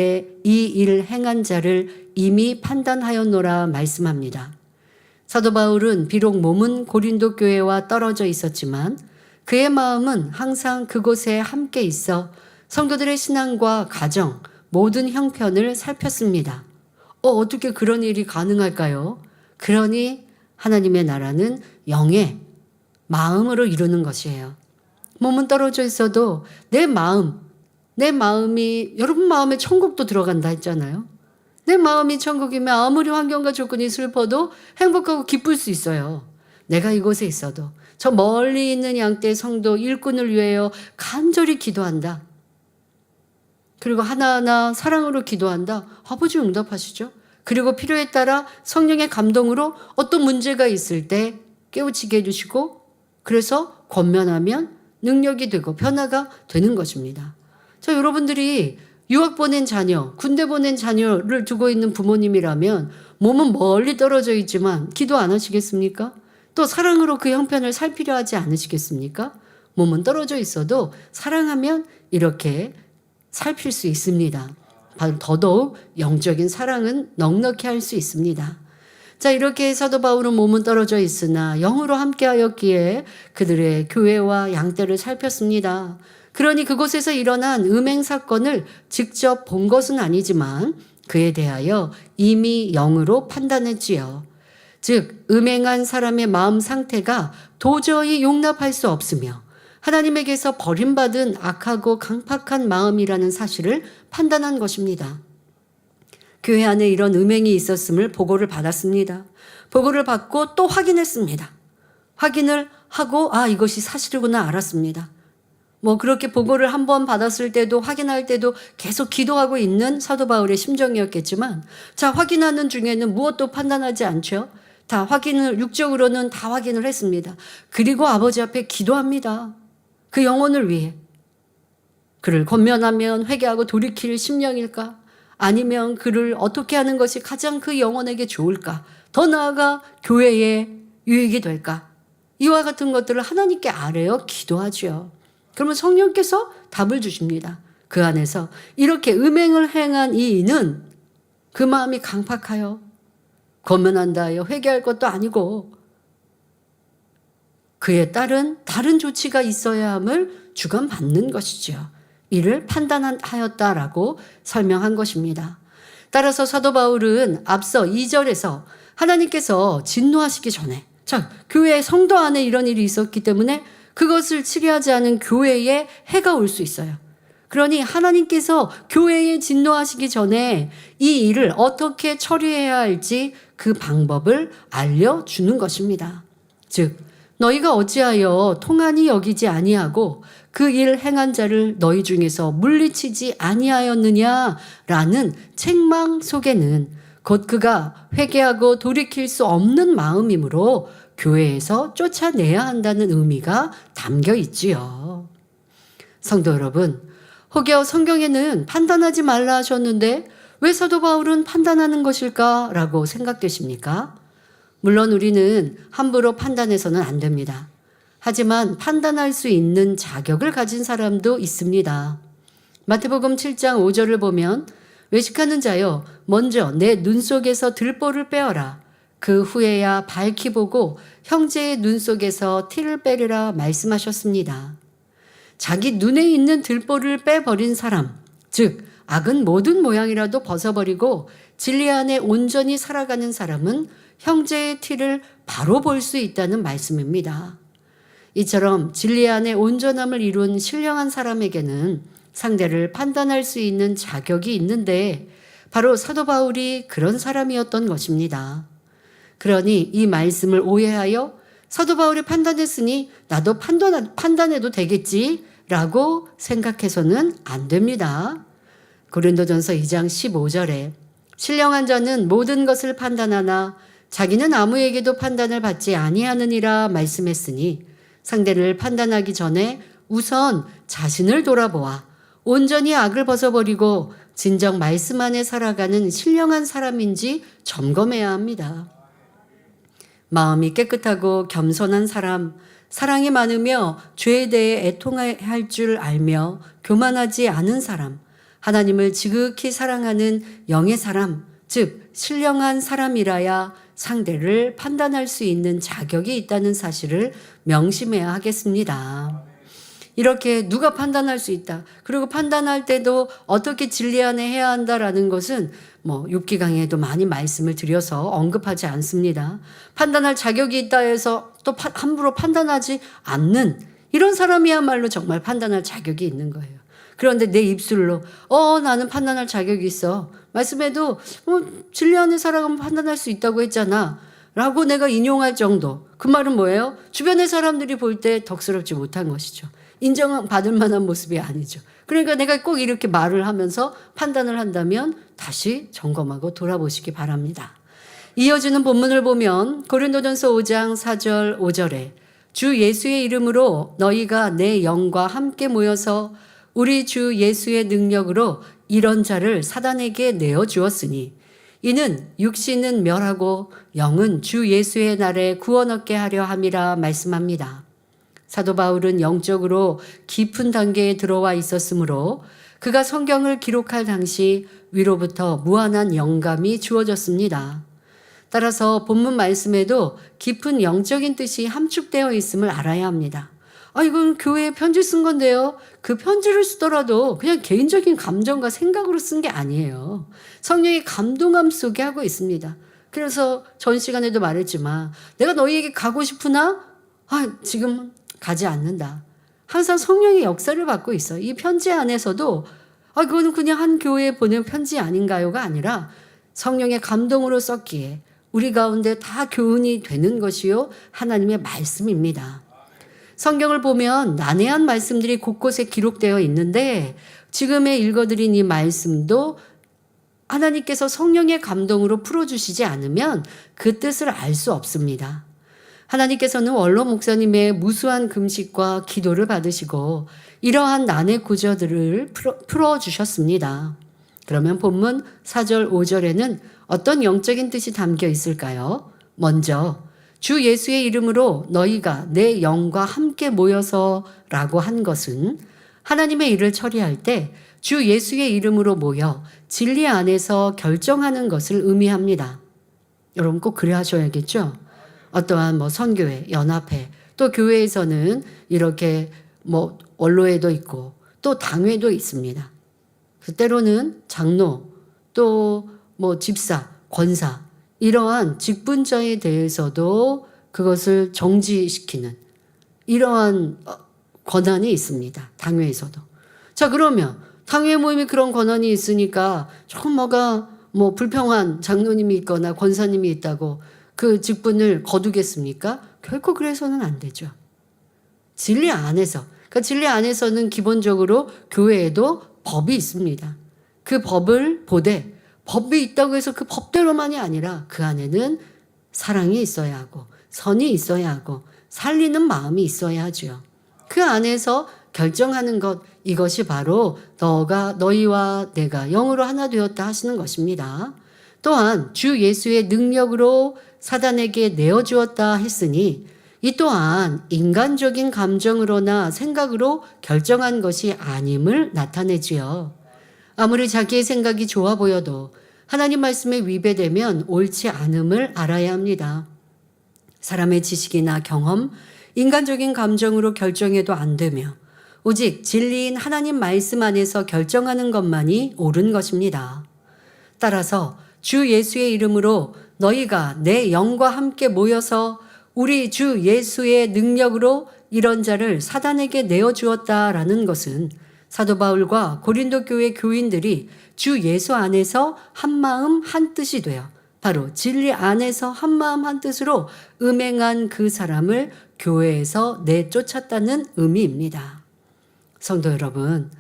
일 행한 자를 이미 판단하였노라 말씀합니다. 사도 바울은 비록 몸은 고린도 교회와 떨어져 있었지만 그의 마음은 항상 그곳에 함께 있어 성도들의 신앙과 가정, 모든 형편을 살폈습니다. 어떻게 그런 일이 가능할까요? 그러니 하나님의 나라는 영의 마음으로 이루는 것이에요. 몸은 떨어져 있어도 내 마음이 여러분 마음에 천국도 들어간다 했잖아요. 내 마음이 천국이면 아무리 환경과 조건이 슬퍼도 행복하고 기쁠 수 있어요. 내가 이곳에 있어도 저 멀리 있는 양떼 성도 일꾼을 위하여 간절히 기도한다. 그리고 하나하나 사랑으로 기도한다. 아버지 응답하시죠. 그리고 필요에 따라 성령의 감동으로 어떤 문제가 있을 때 깨우치게 해주시고 그래서 권면하면 능력이 되고 변화가 되는 것입니다. 자, 여러분들이 유학 보낸 자녀, 군대 보낸 자녀를 두고 있는 부모님이라면 몸은 멀리 떨어져 있지만 기도 안 하시겠습니까? 또 사랑으로 그 형편을 살피려 하지 않으시겠습니까? 몸은 떨어져 있어도 사랑하면 이렇게 살필 수 있습니다. 더더욱 영적인 사랑은 넉넉히 할 수 있습니다. 자, 이렇게 사도 바울은 몸은 떨어져 있으나 영으로 함께하였기에 그들의 교회와 양떼를 살폈습니다. 그러니 그곳에서 일어난 음행 사건을 직접 본 것은 아니지만 그에 대하여 이미 영으로 판단했지요. 즉 음행한 사람의 마음 상태가 도저히 용납할 수 없으며 하나님에게서 버림받은 악하고 강팍한 마음이라는 사실을 판단한 것입니다. 교회 안에 이런 음행이 있었음을 보고를 받았습니다. 보고를 받고 또 확인했습니다. 확인을 하고 이것이 사실이구나 알았습니다. 그렇게 보고를 한 번 받았을 때도 확인할 때도 계속 기도하고 있는 사도 바울의 심정이었겠지만 자, 확인하는 중에는 무엇도 판단하지 않죠. 다 확인을 육적으로는 다 확인을 했습니다. 그리고 아버지 앞에 기도합니다. 그 영혼을 위해. 그를 권면하면 회개하고 돌이킬 심령일까? 아니면 그를 어떻게 하는 것이 가장 그 영혼에게 좋을까? 더 나아가 교회에 유익이 될까? 이와 같은 것들을 하나님께 아뢰어 기도하죠. 그러면 성령께서 답을 주십니다. 그 안에서 이렇게 음행을 행한 이 이는 그 마음이 강팍하여 권면한다 하여 회개할 것도 아니고 그에 따른 다른 조치가 있어야 함을 주관받는 것이죠. 이를 판단하였다라고 설명한 것입니다. 따라서 사도 바울은 앞서 2절에서 하나님께서 진노하시기 전에 교회 성도 안에 이런 일이 있었기 때문에 그것을 치료하지 않은 교회에 해가 올 수 있어요. 그러니 하나님께서 교회에 진노하시기 전에 이 일을 어떻게 처리해야 할지 그 방법을 알려주는 것입니다. 즉 너희가 어찌하여 통한이 여기지 아니하고 그 일 행한 자를 너희 중에서 물리치지 아니하였느냐라는 책망 속에는 곧 그가 회개하고 돌이킬 수 없는 마음이므로 교회에서 쫓아내야 한다는 의미가 담겨 있지요. 성도 여러분, 혹여 성경에는 판단하지 말라 하셨는데 왜 사도 바울은 판단하는 것일까라고 생각되십니까? 물론 우리는 함부로 판단해서는 안 됩니다. 하지만 판단할 수 있는 자격을 가진 사람도 있습니다. 마태복음 7장 5절을 보면 외식하는 자여 먼저 내 눈 속에서 들보를 빼어라. 그 후에야 밝히 보고 형제의 눈 속에서 티를 빼리라 말씀하셨습니다. 자기 눈에 있는 들보를 빼버린 사람, 즉 악은 모든 모양이라도 벗어버리고 진리 안에 온전히 살아가는 사람은 형제의 티를 바로 볼 수 있다는 말씀입니다. 이처럼 진리 안에 온전함을 이룬 신령한 사람에게는 상대를 판단할 수 있는 자격이 있는데 바로 사도 바울이 그런 사람이었던 것입니다. 그러니 이 말씀을 오해하여 사도 바울이 판단했으니 나도 판단해도 되겠지 라고 생각해서는 안 됩니다. 고린도전서 2장 15절에 신령한 자는 모든 것을 판단하나 자기는 아무에게도 판단을 받지 아니하느니라 말씀했으니 상대를 판단하기 전에 우선 자신을 돌아보아 온전히 악을 벗어버리고 진정 말씀 안에 살아가는 신령한 사람인지 점검해야 합니다. 마음이 깨끗하고 겸손한 사람, 사랑이 많으며 죄에 대해 애통할 줄 알며 교만하지 않은 사람, 하나님을 지극히 사랑하는 영의 사람, 즉 신령한 사람이라야 상대를 판단할 수 있는 자격이 있다는 사실을 명심해야 하겠습니다. 이렇게 누가 판단할 수 있다. 그리고 판단할 때도 어떻게 진리 안에 해야 한다라는 것은 욥기 강의에도 많이 말씀을 드려서 언급하지 않습니다. 판단할 자격이 있다 해서 또 함부로 판단하지 않는 이런 사람이야말로 정말 판단할 자격이 있는 거예요. 그런데 내 입술로 나는 판단할 자격이 있어. 말씀에도 진리 안에 살아가면 판단할 수 있다고 했잖아. 라고 내가 인용할 정도. 그 말은 뭐예요? 주변의 사람들이 볼 때 덕스럽지 못한 것이죠. 인정받을 만한 모습이 아니죠. 그러니까 내가 꼭 이렇게 말을 하면서 판단을 한다면 다시 점검하고 돌아보시기 바랍니다. 이어지는 본문을 보면 고린도전서 5장 4절 5절에 주 예수의 이름으로 너희가 내 영과 함께 모여서 우리 주 예수의 능력으로 이런 자를 사단에게 내어주었으니 이는 육신은 멸하고 영은 주 예수의 날에 구원 얻게 하려 함이라 말씀합니다. 사도 바울은 영적으로 깊은 단계에 들어와 있었으므로 그가 성경을 기록할 당시 위로부터 무한한 영감이 주어졌습니다. 따라서 본문 말씀에도 깊은 영적인 뜻이 함축되어 있음을 알아야 합니다. 이건 교회에 편지 쓴 건데요. 그 편지를 쓰더라도 그냥 개인적인 감정과 생각으로 쓴 게 아니에요. 성령의 감동함 속에 하고 있습니다. 그래서 전 시간에도 말했지만 내가 너희에게 가고 싶으나 지금 가지 않는다. 항상 성령의 역사를 받고 있어. 이 편지 안에서도 그거는 그냥 한 교회에 보낸 편지 아닌가요가 아니라 성령의 감동으로 썼기에 우리 가운데 다 교훈이 되는 것이요 하나님의 말씀입니다. 성경을 보면 난해한 말씀들이 곳곳에 기록되어 있는데 지금에 읽어드린 이 말씀도 하나님께서 성령의 감동으로 풀어주시지 않으면 그 뜻을 알 수 없습니다. 하나님께서는 원로 목사님의 무수한 금식과 기도를 받으시고 이러한 난해 구절들을 풀어주셨습니다. 그러면 본문 4절 5절에는 어떤 영적인 뜻이 담겨 있을까요? 먼저 주 예수의 이름으로 너희가 내 영과 함께 모여서 라고 한 것은 하나님의 일을 처리할 때 주 예수의 이름으로 모여 진리 안에서 결정하는 것을 의미합니다. 여러분 꼭 그래 하셔야겠죠? 어떠한 선교회, 연합회, 또 교회에서는 이렇게 원로회도 있고 또 당회도 있습니다. 때로는 장로, 또 집사, 권사 이러한 직분자에 대해서도 그것을 정지시키는 이러한 권한이 있습니다. 당회에서도. 자, 그러면 당회 모임에 그런 권한이 있으니까 조금 불평한 장로님이 있거나 권사님이 있다고 그 직분을 거두겠습니까? 결코 그래서는 안 되죠. 진리 안에서. 그러니까 진리 안에서는 기본적으로 교회에도 법이 있습니다. 그 법을 보되 법이 있다고 해서 그 법대로만이 아니라 그 안에는 사랑이 있어야 하고 선이 있어야 하고 살리는 마음이 있어야 하죠. 그 안에서 결정하는 것, 이것이 바로 너희와 내가 영으로 하나 되었다 하시는 것입니다. 또한 주 예수의 능력으로 사단에게 내어주었다 했으니 이 또한 인간적인 감정으로나 생각으로 결정한 것이 아님을 나타내지요. 아무리 자기의 생각이 좋아 보여도 하나님 말씀에 위배되면 옳지 않음을 알아야 합니다. 사람의 지식이나 경험, 인간적인 감정으로 결정해도 안 되며 오직 진리인 하나님 말씀 안에서 결정하는 것만이 옳은 것입니다. 따라서 주 예수의 이름으로 너희가 내 영과 함께 모여서 우리 주 예수의 능력으로 이런 자를 사단에게 내어주었다라는 것은 사도 바울과 고린도 교회 교인들이 주 예수 안에서 한마음 한뜻이 되어 바로 진리 안에서 한마음 한뜻으로 음행한 그 사람을 교회에서 내쫓았다는 의미입니다. 성도 여러분,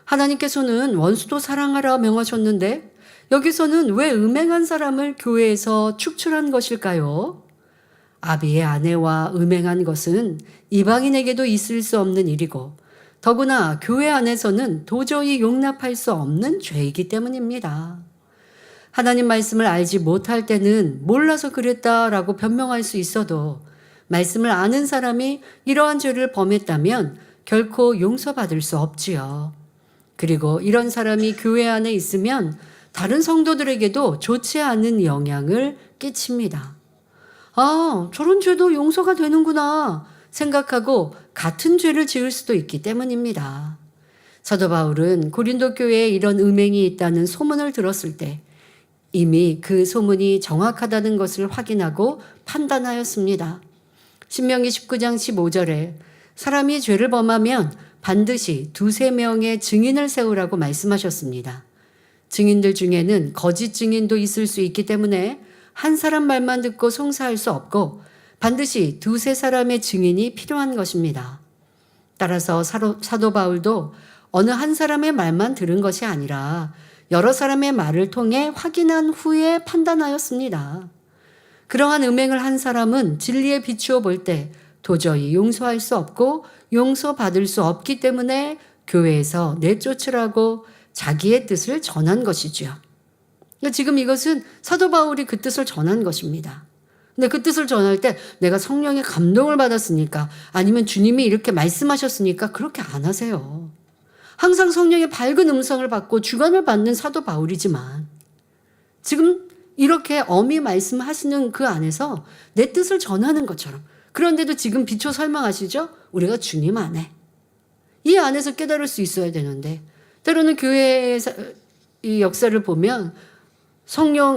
하나님께서는 원수도 사랑하라 명하셨는데 여기서는 왜 음행한 사람을 교회에서 축출한 것일까요? 아비의 아내와 음행한 것은 이방인에게도 있을 수 없는 일이고 더구나 교회 안에서는 도저히 용납할 수 없는 죄이기 때문입니다. 하나님 말씀을 알지 못할 때는 몰라서 그랬다라고 변명할 수 있어도 말씀을 아는 사람이 이러한 죄를 범했다면 결코 용서받을 수 없지요. 그리고 이런 사람이 교회 안에 있으면 다른 성도들에게도 좋지 않은 영향을 끼칩니다. 아, 저런 죄도 용서가 되는구나 생각하고 같은 죄를 지을 수도 있기 때문입니다. 사도 바울은 고린도 교회에 이런 음행이 있다는 소문을 들었을 때 이미 그 소문이 정확하다는 것을 확인하고 판단하였습니다. 신명기 19장 15절에 사람이 죄를 범하면 반드시 2-3명의 증인을 세우라고 말씀하셨습니다. 증인들 중에는 거짓 증인도 있을 수 있기 때문에 한 사람 말만 듣고 송사할 수 없고 반드시 2-3사람의 증인이 필요한 것입니다. 따라서 사도 바울도 어느 한 사람의 말만 들은 것이 아니라 여러 사람의 말을 통해 확인한 후에 판단하였습니다. 그러한 음행을 한 사람은 진리에 비추어 볼 때 도저히 용서할 수 없고 용서받을 수 없기 때문에 교회에서 내쫓으라고 자기의 뜻을 전한 것이죠. 지금 이것은 사도 바울이 그 뜻을 전한 것입니다. 근데 그 뜻을 전할 때 내가 성령의 감동을 받았으니까 아니면 주님이 이렇게 말씀하셨으니까 그렇게 안 하세요. 항상 성령의 밝은 음성을 받고 주관을 받는 사도 바울이지만 지금 이렇게 엄히 말씀하시는 그 안에서 내 뜻을 전하는 것처럼 그런데도 지금 비춰 설명하시죠? 우리가 주님 안에 이 안에서 깨달을 수 있어야 되는데 때로는 교회의 이 역사를 보면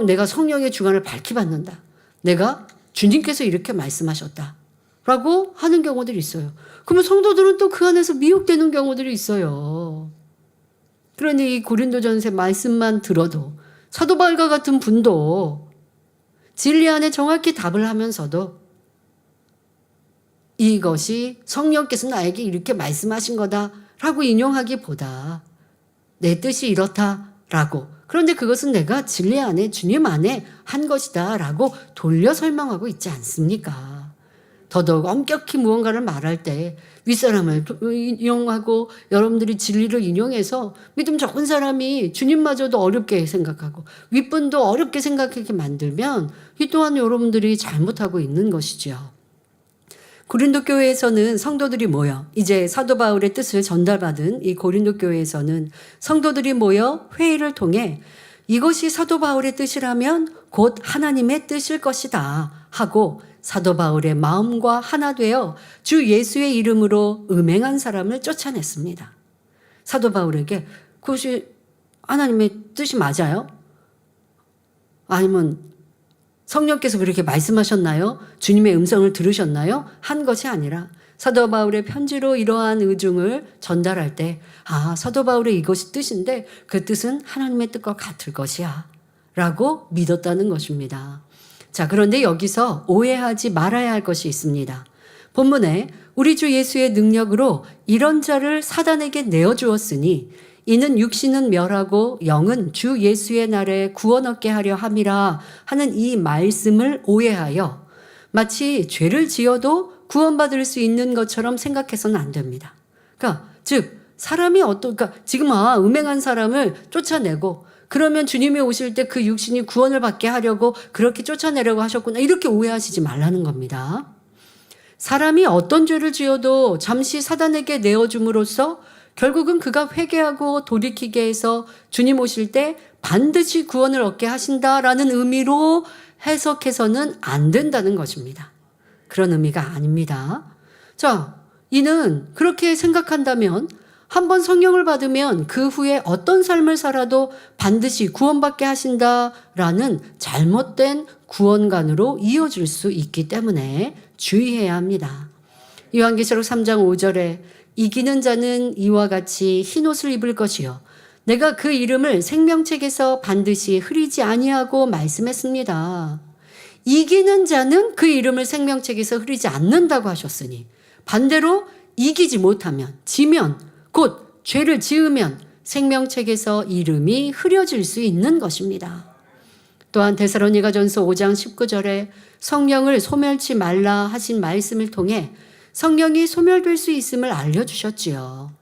내가 성령의 주관을 밝히 받는다. 내가 주님께서 이렇게 말씀하셨다. 라고 하는 경우들이 있어요. 그러면 성도들은 또 그 안에서 미혹되는 경우들이 있어요. 그러니 이 고린도전서 말씀만 들어도 사도 바울과 같은 분도 진리 안에 정확히 답을 하면서도 이것이 성령께서 나에게 이렇게 말씀하신 거다라고 인용하기보다 내 뜻이 이렇다라고 그런데 그것은 내가 진리 안에 주님 안에 한 것이다라고 돌려 설명하고 있지 않습니까? 더더욱 엄격히 무언가를 말할 때 윗사람을 인용하고 여러분들이 진리를 인용해서 믿음 적은 사람이 주님마저도 어렵게 생각하고 윗분도 어렵게 생각하게 만들면 이 또한 여러분들이 잘못하고 있는 것이죠. 고린도 교회에서는 성도들이 모여 이제 사도 바울의 뜻을 전달받은 이 고린도 교회에서는 성도들이 모여 회의를 통해 이것이 사도 바울의 뜻이라면 곧 하나님의 뜻일 것이다 하고 사도 바울의 마음과 하나 되어 주 예수의 이름으로 음행한 사람을 쫓아냈습니다. 사도 바울에게 그것이 하나님의 뜻이 맞아요? 아니면 성령께서 그렇게 말씀하셨나요? 주님의 음성을 들으셨나요? 한 것이 아니라 사도 바울의 편지로 이러한 의중을 전달할 때 사도 바울의 이것이 뜻인데 그 뜻은 하나님의 뜻과 같을 것이야 라고 믿었다는 것입니다. 자, 그런데 여기서 오해하지 말아야 할 것이 있습니다. 본문에 우리 주 예수의 능력으로 이런 자를 사단에게 내어주었으니 이는 육신은 멸하고 영은 주 예수의 날에 구원 얻게 하려 함이라 하는 이 말씀을 오해하여 마치 죄를 지어도 구원받을 수 있는 것처럼 생각해서는 안 됩니다. 그러니까 즉 사람이 그러니까 지금 음행한 사람을 쫓아내고 그러면 주님이 오실 때 그 육신이 구원을 받게 하려고 그렇게 쫓아내려고 하셨구나 이렇게 오해하시지 말라는 겁니다. 사람이 어떤 죄를 지어도 잠시 사단에게 내어줌으로써 결국은 그가 회개하고 돌이키게 해서 주님 오실 때 반드시 구원을 얻게 하신다라는 의미로 해석해서는 안 된다는 것입니다. 그런 의미가 아닙니다. 자, 이는 그렇게 생각한다면 한번 성령을 받으면 그 후에 어떤 삶을 살아도 반드시 구원받게 하신다라는 잘못된 구원관으로 이어질 수 있기 때문에 주의해야 합니다. 요한계시록 3장 5절에 이기는 자는 이와 같이 흰 옷을 입을 것이요 내가 그 이름을 생명책에서 반드시 흐리지 아니하고 말씀했습니다. 이기는 자는 그 이름을 생명책에서 흐리지 않는다고 하셨으니 반대로 이기지 못하면 지면 곧 죄를 지으면 생명책에서 이름이 흐려질 수 있는 것입니다. 또한 데살로니가전서 5장 19절에 성령을 소멸치 말라 하신 말씀을 통해 성령이 소멸될 수 있음을 알려주셨지요.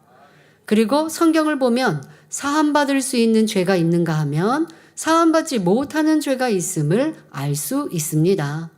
그리고 성경을 보면 사함받을 수 있는 죄가 있는가 하면 사함받지 못하는 죄가 있음을 알 수 있습니다.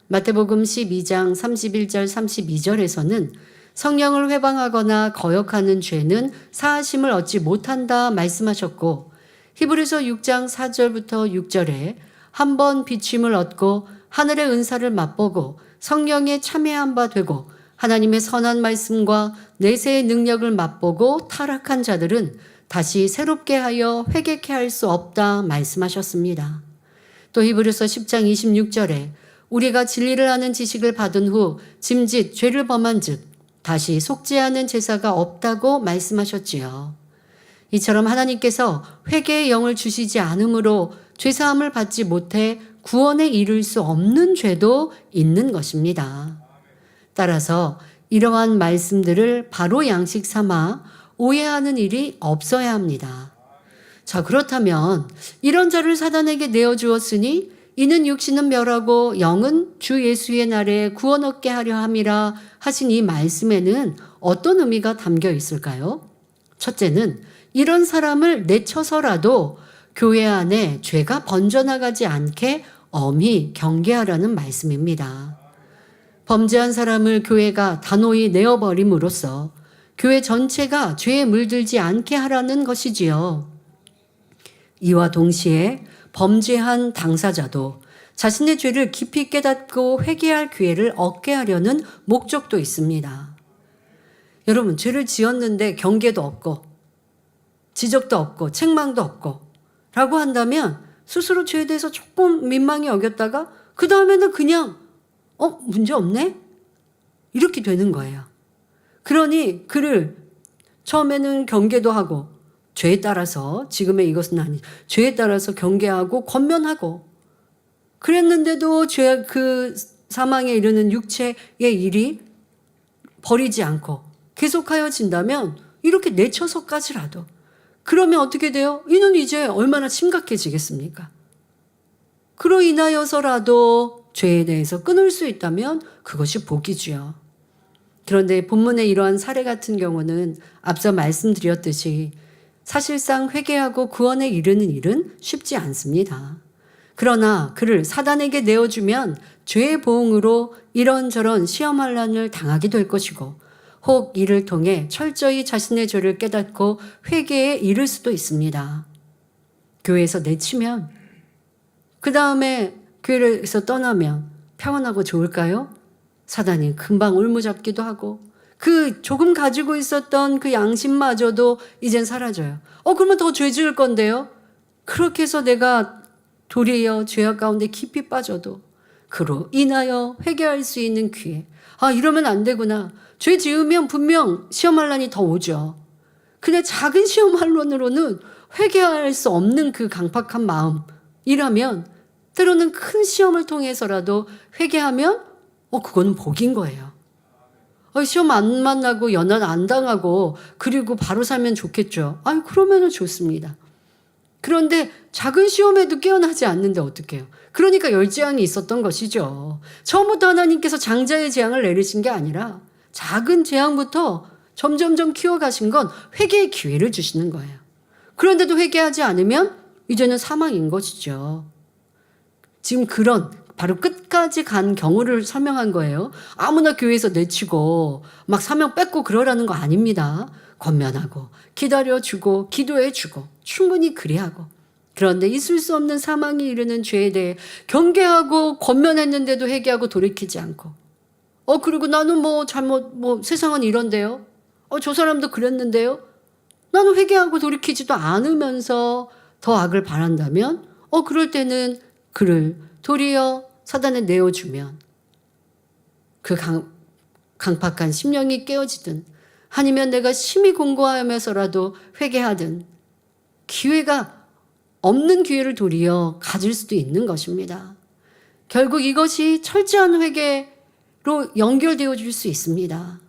마태복음 12장 31절 32절에서는 성령을 회방하거나 거역하는 죄는 사하심을 얻지 못한다 말씀하셨고 히브리서 6장 4절부터 6절에 한 번 비침을 얻고 하늘의 은사를 맛보고 성령에 참여한 바 되고 하나님의 선한 말씀과 내세의 능력을 맛보고 타락한 자들은 다시 새롭게 하여 회개케 할 수 없다 말씀하셨습니다. 또 히브리서 10장 26절에 우리가 진리를 아는 지식을 받은 후 짐짓 죄를 범한 즉 다시 속죄하는 제사가 없다고 말씀하셨지요. 이처럼 하나님께서 회개의 영을 주시지 않으므로 죄사함을 받지 못해 구원에 이를 수 없는 죄도 있는 것입니다. 따라서 이러한 말씀들을 바로 양식 삼아 오해하는 일이 없어야 합니다. 자, 그렇다면 이런 자를 사단에게 내어주었으니 이는 육신은 멸하고 영은 주 예수의 날에 구원 얻게 하려 함이라 하신 이 말씀에는 어떤 의미가 담겨 있을까요? 첫째는 이런 사람을 내쳐서라도 교회 안에 죄가 번져나가지 않게 엄히 경계하라는 말씀입니다. 범죄한 사람을 교회가 단호히 내어버림으로써 교회 전체가 죄에 물들지 않게 하라는 것이지요. 이와 동시에 범죄한 당사자도 자신의 죄를 깊이 깨닫고 회개할 기회를 얻게 하려는 목적도 있습니다. 여러분, 죄를 지었는데 경계도 없고 지적도 없고 책망도 없고 라고 한다면 스스로 죄에 대해서 조금 민망히 여겼다가 그 다음에는 그냥 문제 없네? 이렇게 되는 거예요. 그러니 그를 처음에는 경계도 하고 죄에 따라서 지금의 이것은 아니 죄에 따라서 경계하고 권면하고 그랬는데도 죄 그 사망에 이르는 육체의 일이 버리지 않고 계속하여 진다면 이렇게 내쳐서까지라도 그러면 어떻게 돼요? 이는 이제 얼마나 심각해지겠습니까? 그로 인하여서라도 죄에 대해서 끊을 수 있다면 그것이 복이지요. 그런데 본문의 이러한 사례 같은 경우는 앞서 말씀드렸듯이 사실상 회개하고 구원에 이르는 일은 쉽지 않습니다. 그러나 그를 사단에게 내어주면 죄의 보응으로 이런저런 시험환란을 당하게 될 것이고 혹 이를 통해 철저히 자신의 죄를 깨닫고 회개에 이를 수도 있습니다. 교회에서 내치면 그 다음에 교회에서 떠나면 평안하고 좋을까요? 사단이 금방 올무잡기도 하고 그 조금 가지고 있었던 그 양심마저도 이젠 사라져요. 그러면 더 죄 지을 건데요. 그렇게 해서 내가 도리어 죄악 가운데 깊이 빠져도 그로 인하여 회개할 수 있는 기회. 이러면 안 되구나. 죄 지으면 분명 시험환란이 더 오죠. 근데 작은 시험환란으로는 회개할 수 없는 그 강팍한 마음이라면 때로는 큰 시험을 통해서라도 회개하면 그거는 복인 거예요. 시험 안 만나고 연한 안 당하고 그리고 바로 살면 좋겠죠. 그러면은 좋습니다. 그런데 작은 시험에도 깨어나지 않는데 어떡해요? 그러니까 열재앙이 있었던 것이죠. 처음부터 하나님께서 장자의 재앙을 내리신 게 아니라 작은 재앙부터 점점점 키워가신 건 회개의 기회를 주시는 거예요. 그런데도 회개하지 않으면 이제는 사망인 것이죠. 지금 그런 바로 끝까지 간 경우를 설명한 거예요. 아무나 교회에서 내치고 막 사명 뺏고 그러라는 거 아닙니다. 권면하고 기다려주고 기도해주고 충분히 그리하고 그런데 있을 수 없는 사망이 이르는 죄에 대해 경계하고 권면했는데도 회개하고 돌이키지 않고 그리고 나는 세상은 이런데요. 저 사람도 그랬는데요. 나는 회개하고 돌이키지도 않으면서 더 악을 바란다면 그럴 때는 그를 도리어 사단에 내어주면 그 강팍한 심령이 깨어지든 아니면 내가 심히 공고하면서라도 회개하든 기회가 없는 기회를 도리어 가질 수도 있는 것입니다. 결국 이것이 철저한 회개로 연결되어질 수 있습니다.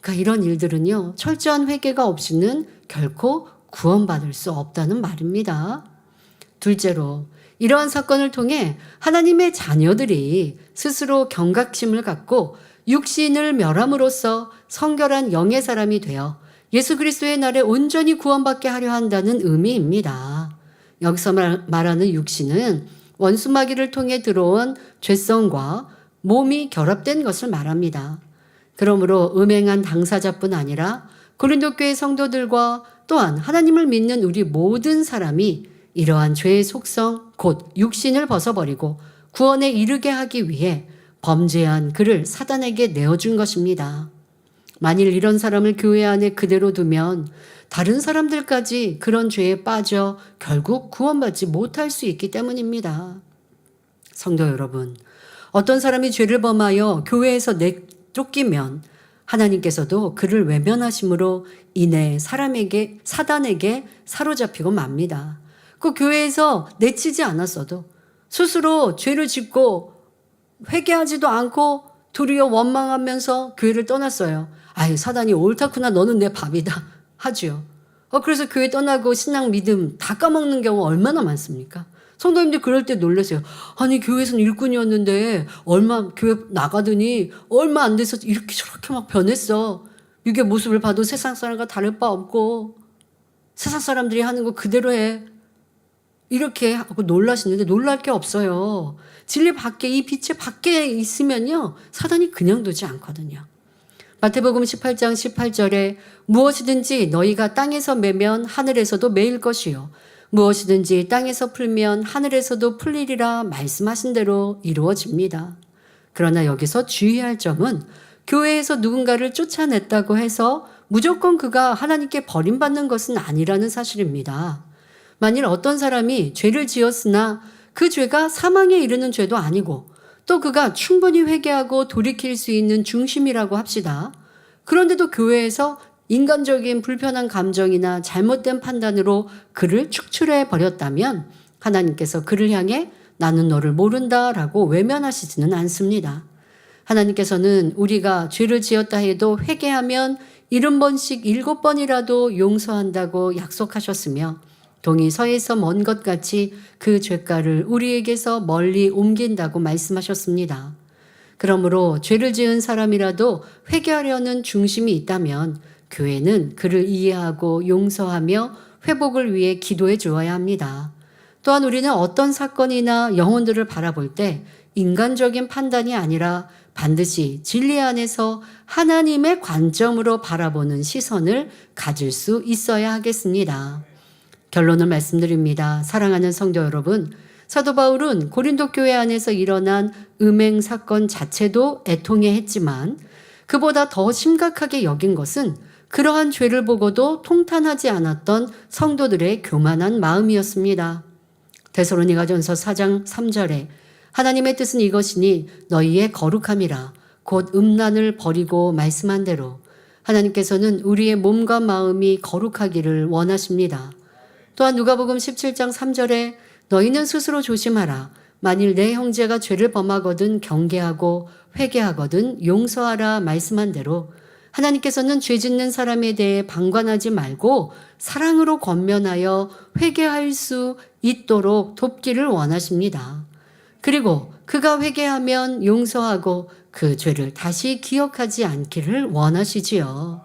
그러니까 이런 일들은요, 철저한 회개가 없이는 결코 구원받을 수 없다는 말입니다. 둘째로, 이러한 사건을 통해 하나님의 자녀들이 스스로 경각심을 갖고 육신을 멸함으로써 성결한 영의 사람이 되어 예수 그리스도의 날에 온전히 구원받게 하려 한다는 의미입니다. 여기서 말하는 육신은 원수마귀를 통해 들어온 죄성과 몸이 결합된 것을 말합니다. 그러므로 음행한 당사자뿐 아니라 고린도 교회 성도들과 또한 하나님을 믿는 우리 모든 사람이 이러한 죄의 속성 곧 육신을 벗어버리고 구원에 이르게 하기 위해 범죄한 그를 사단에게 내어준 것입니다. 만일 이런 사람을 교회 안에 그대로 두면 다른 사람들까지 그런 죄에 빠져 결국 구원받지 못할 수 있기 때문입니다. 성도 여러분, 어떤 사람이 죄를 범하여 교회에서 쫓기면 하나님께서도 그를 외면하심으로 인해 사단에게 사로잡히고 맙니다. 그 교회에서 내치지 않았어도 스스로 죄를 짓고 회개하지도 않고 도리어 원망하면서 교회를 떠났어요. 아유, 사단이 옳다구나, 너는 내 밥이다 하죠. 그래서 교회 떠나고 신앙 믿음 다 까먹는 경우 얼마나 많습니까? 성도님들 그럴 때 놀라세요. 아니, 교회에서는 일꾼이었는데 교회 나가더니 얼마 안 돼서 이렇게 저렇게 막 변했어. 이게 모습을 봐도 세상 사람과 다를 바 없고 세상 사람들이 하는 거 그대로 해. 이렇게 하고 놀라시는데 놀랄 게 없어요. 진리 밖에, 이 빛의 밖에 있으면요, 사단이 그냥 두지 않거든요. 마태복음 18장 18절에 무엇이든지 너희가 땅에서 매면 하늘에서도 매일 것이요 무엇이든지 땅에서 풀면 하늘에서도 풀리리라 말씀하신 대로 이루어집니다. 그러나 여기서 주의할 점은 교회에서 누군가를 쫓아냈다고 해서 무조건 그가 하나님께 버림받는 것은 아니라는 사실입니다. 만일 어떤 사람이 죄를 지었으나 그 죄가 사망에 이르는 죄도 아니고 또 그가 충분히 회개하고 돌이킬 수 있는 중심이라고 합시다. 그런데도 교회에서 인간적인 불편한 감정이나 잘못된 판단으로 그를 축출해 버렸다면 하나님께서 그를 향해 나는 너를 모른다라고 외면하시지는 않습니다. 하나님께서는 우리가 죄를 지었다 해도 회개하면 70번씩 7번이라도 용서한다고 약속하셨으며 동이 서에서 먼 것 같이 그 죄가를 우리에게서 멀리 옮긴다고 말씀하셨습니다. 그러므로 죄를 지은 사람이라도 회개하려는 중심이 있다면 교회는 그를 이해하고 용서하며 회복을 위해 기도해 주어야 합니다. 또한 우리는 어떤 사건이나 영혼들을 바라볼 때 인간적인 판단이 아니라 반드시 진리 안에서 하나님의 관점으로 바라보는 시선을 가질 수 있어야 하겠습니다. 결론을 말씀드립니다. 사랑하는 성도 여러분, 사도 바울은 고린도 교회 안에서 일어난 음행 사건 자체도 애통해 했지만 그보다 더 심각하게 여긴 것은 그러한 죄를 보고도 통탄하지 않았던 성도들의 교만한 마음이었습니다. 데살로니가전서 4장 3절에 하나님의 뜻은 이것이니 너희의 거룩함이라 곧 음란을 버리고 말씀한 대로 하나님께서는 우리의 몸과 마음이 거룩하기를 원하십니다. 또한 누가복음 17장 3절에 너희는 스스로 조심하라. 만일 내 형제가 죄를 범하거든 경계하고 회개하거든 용서하라 말씀한 대로 하나님께서는 죄 짓는 사람에 대해 방관하지 말고 사랑으로 권면하여 회개할 수 있도록 돕기를 원하십니다. 그리고 그가 회개하면 용서하고 그 죄를 다시 기억하지 않기를 원하시지요.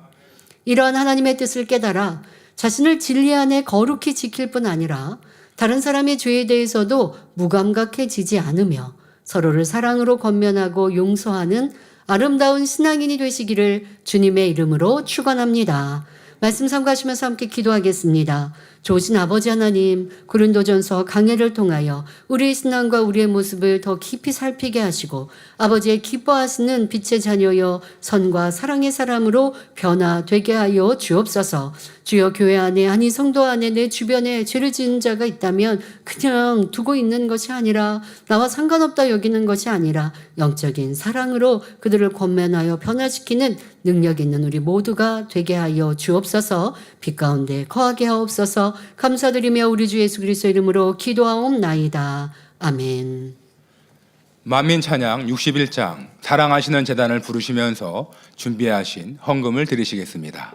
이러한 하나님의 뜻을 깨달아 자신을 진리 안에 거룩히 지킬 뿐 아니라 다른 사람의 죄에 대해서도 무감각해지지 않으며 서로를 사랑으로 권면하고 용서하는 아름다운 신앙인이 되시기를 주님의 이름으로 축원합니다. 말씀 삼가하시면서 함께 기도하겠습니다. 좋으신 아버지 하나님, 고린도전서 강해를 통하여 우리의 신앙과 우리의 모습을 더 깊이 살피게 하시고 아버지의 기뻐하시는 빛의 자녀여 선과 사랑의 사람으로 변화되게 하여 주옵소서. 주여, 교회 안에 아니 성도 안에 내 주변에 죄를 지은 자가 있다면 그냥 두고 있는 것이 아니라 나와 상관없다 여기는 것이 아니라 영적인 사랑으로 그들을 권면하여 변화시키는 능력 있는 우리 모두가 되게 하여 주옵소서. 빛 가운데 거하게 하옵소서. 감사드리며 우리 주 예수 그리스도 이름으로 기도하옵나이다. 아멘. 만민 찬양 61장 사랑하시는 제단을 부르시면서 준비하신 헌금을 드리시겠습니다.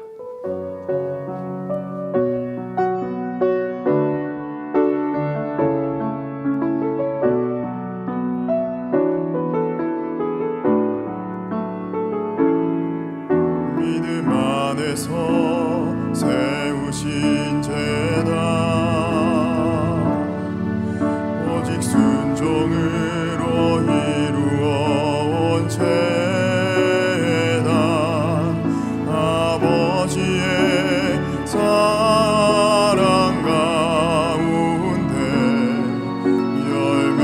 믿음 안에서 세우신 제단 오직 순종으로 이루어온 제단 아버지의 사랑 가운데 열매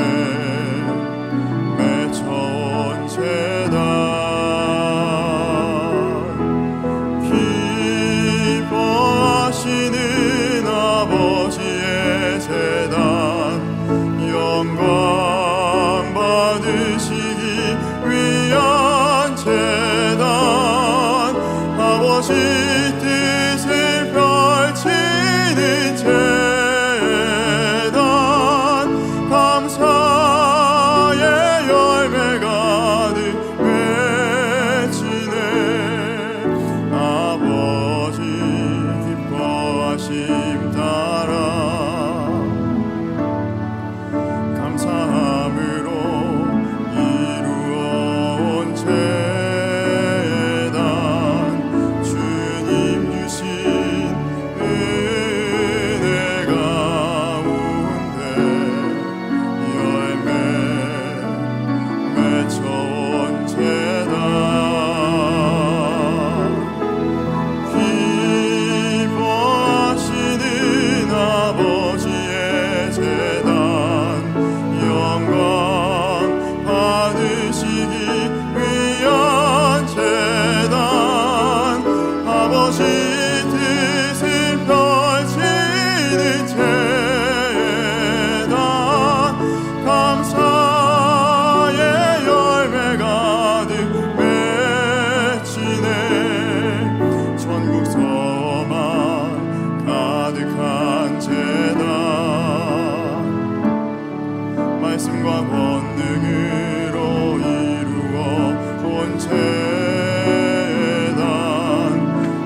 맺혀온 제단 기뻐하시는 아버지의 제단 영광 받으시기 위한 제단 아버지 뜻을 펼치는 제단 감사의 열매 가득 맺히네 아버지 기뻐하심 따라 감사함으로 이루어온 제단 주님 주신 은혜 가운데 열매 맺혀온 제단 기뻐하시는 아버지의 제단 영광 받으시기 위한 제단 아버지 뜻을 펼치는 제단 감사의 열매 가득 맺히네 전국 서만 가득한 제단 말씀과 권능으로 이루어 온 제단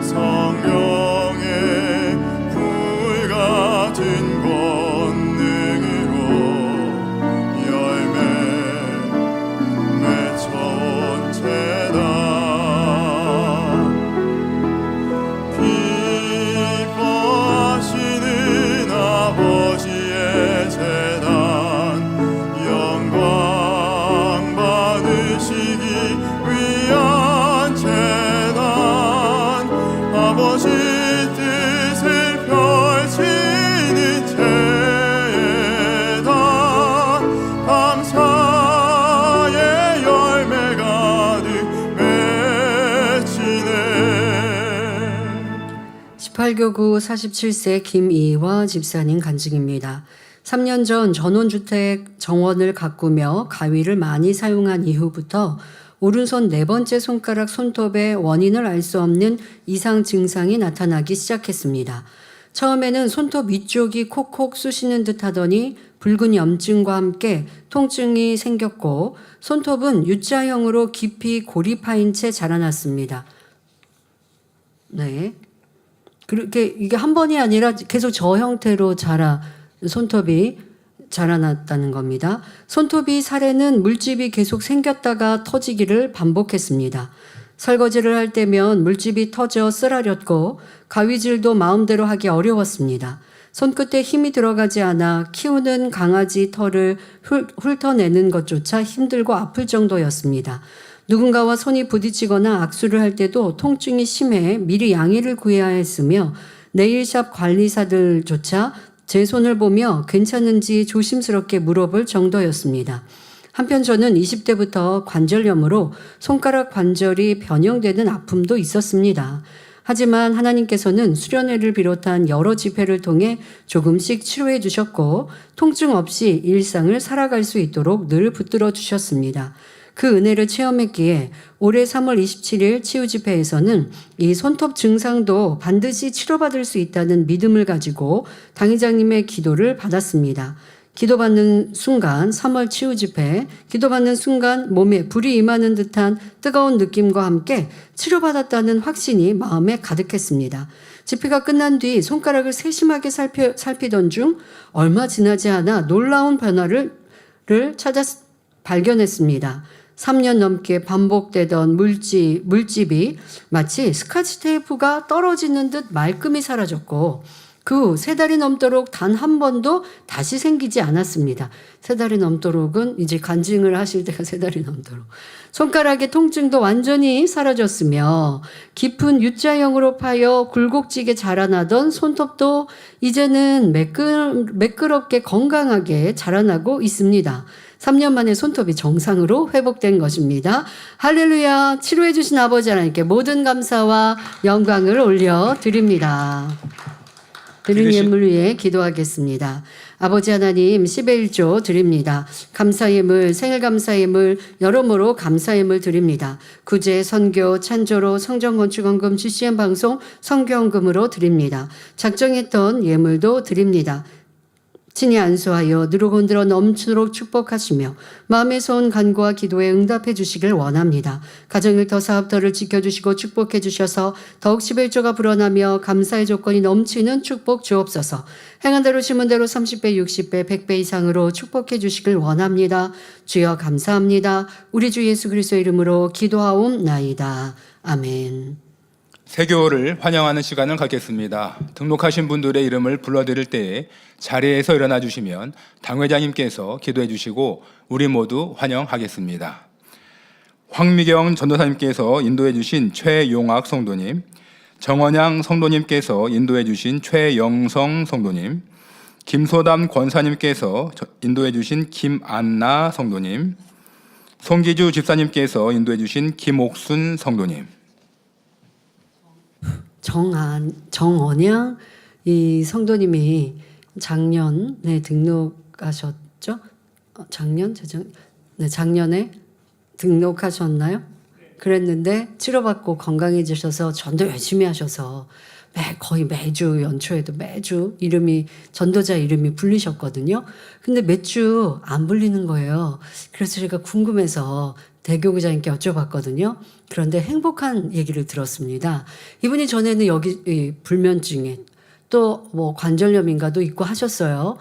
성령의 불 같은 권능으로 열매 맺혀온 제단 기뻐하시는 아버지의 제단 영광 받으시기 위한 제단 아버지 뜻을 펼치는 제단 감사의 열매 가득 맺히네 18교구 47세 김이화 집사님 간증입니다. 3년 전 전원주택 정원을 가꾸며 가위를 많이 사용한 이후부터 오른손 네 번째 손가락 손톱에 원인을 알 수 없는 이상 증상이 나타나기 시작했습니다. 처음에는 손톱 위쪽이 콕콕 쑤시는 듯 하더니 붉은 염증과 함께 통증이 생겼고 손톱은 U자형으로 깊이 고리파인 채 자라났습니다. 네. 그렇게 이게 한 번이 아니라 계속 저 형태로 손톱이 자라났다는 겁니다. 손톱이 살에는 물집이 계속 생겼다가 터지기를 반복했습니다. 설거지를 할 때면 물집이 터져 쓰라렸고 가위질도 마음대로 하기 어려웠습니다. 손끝에 힘이 들어가지 않아 키우는 강아지 털을 훑어내는 것조차 힘들고 아플 정도였습니다. 누군가와 손이 부딪히거나 악수를 할 때도 통증이 심해 미리 양해를 구해야 했으며 네일샵 관리사들조차 제 손을 보며 괜찮은지 조심스럽게 물어볼 정도였습니다. 한편 저는 20대부터 관절염으로 손가락 관절이 변형되는 아픔도 있었습니다. 하지만 하나님께서는 수련회를 비롯한 여러 집회를 통해 조금씩 치료해 주셨고 통증 없이 일상을 살아갈 수 있도록 늘 붙들어 주셨습니다. 그 은혜를 체험했기에 올해 3월 27일 치유집회에서는 이 손톱 증상도 반드시 치료받을 수 있다는 믿음을 가지고 당회장님의 기도를 받았습니다. 기도받는 순간 3월 치유집회, 기도받는 순간 몸에 불이 임하는 듯한 뜨거운 느낌과 함께 치료받았다는 확신이 마음에 가득했습니다. 집회가 끝난 뒤 손가락을 세심하게 살피던 중 얼마 지나지 않아 놀라운 변화를 발견했습니다. 3년 넘게 반복되던 물집이 마치 스카치 테이프가 떨어지는 듯 말끔히 사라졌고 그 후 3달이 넘도록 단 한 번도 다시 생기지 않았습니다. 3달이 넘도록은 이제 간증을 하실 때가 3달이 넘도록. 손가락의 통증도 완전히 사라졌으며 깊은 U자형으로 파여 굴곡지게 자라나던 손톱도 이제는 매끄럽게 건강하게 자라나고 있습니다. 3년 만에 손톱이 정상으로 회복된 것입니다. 할렐루야. 치료해 주신 아버지 하나님께 모든 감사와 영광을 올려드립니다. 드린 예물 위해 기도하겠습니다. 아버지 하나님 10의 1조 드립니다. 감사예물, 생일감사예물, 여러모로 감사예물 드립니다. 구제, 선교, 찬조로, 성전건축원금, GCN 방송, 선교헌금으로 드립니다. 작정했던 예물도 드립니다. 친히 안수하여 누르고 흔들어 넘치도록 축복하시며 마음의 소원 간구와 기도에 응답해 주시길 원합니다. 가정일터 사업터를 지켜주시고 축복해 주셔서 더욱 11조가 불어나며 감사의 조건이 넘치는 축복 주옵소서. 행한 대로 심은 대로 30배, 60배, 100배 이상으로 축복해 주시길 원합니다. 주여 감사합니다. 우리 주 예수 그리스도의 이름으로 기도하옵나이다. 아멘. 세교를 환영하는 시간을 갖겠습니다. 등록하신 분들의 이름을 불러드릴 때에 자리에서 일어나 주시면 당회장님께서 기도해 주시고 우리 모두 환영하겠습니다. 황미경 전도사님께서 인도해 주신 최용학 성도님, 정원양 성도님께서 인도해 주신 최영성 성도님, 김소담 권사님께서 인도해 주신 김안나 성도님, 송기주 집사님께서 인도해 주신 김옥순 성도님, 정원양 이 성도님이 작년에 등록하셨죠? 작년에 등록하셨나요? 그랬는데 치료받고 건강해지셔서 전도 열심히 하셔서 거의 매주 연초에도 매주 전도자 이름이 불리셨거든요. 근데 몇 주 안 불리는 거예요. 그래서 제가 궁금해서 대교구장님께 여쭤봤거든요. 그런데 행복한 얘기를 들었습니다. 이분이 전에는 여기 불면증에 또 뭐 관절염인가도 있고 하셨어요.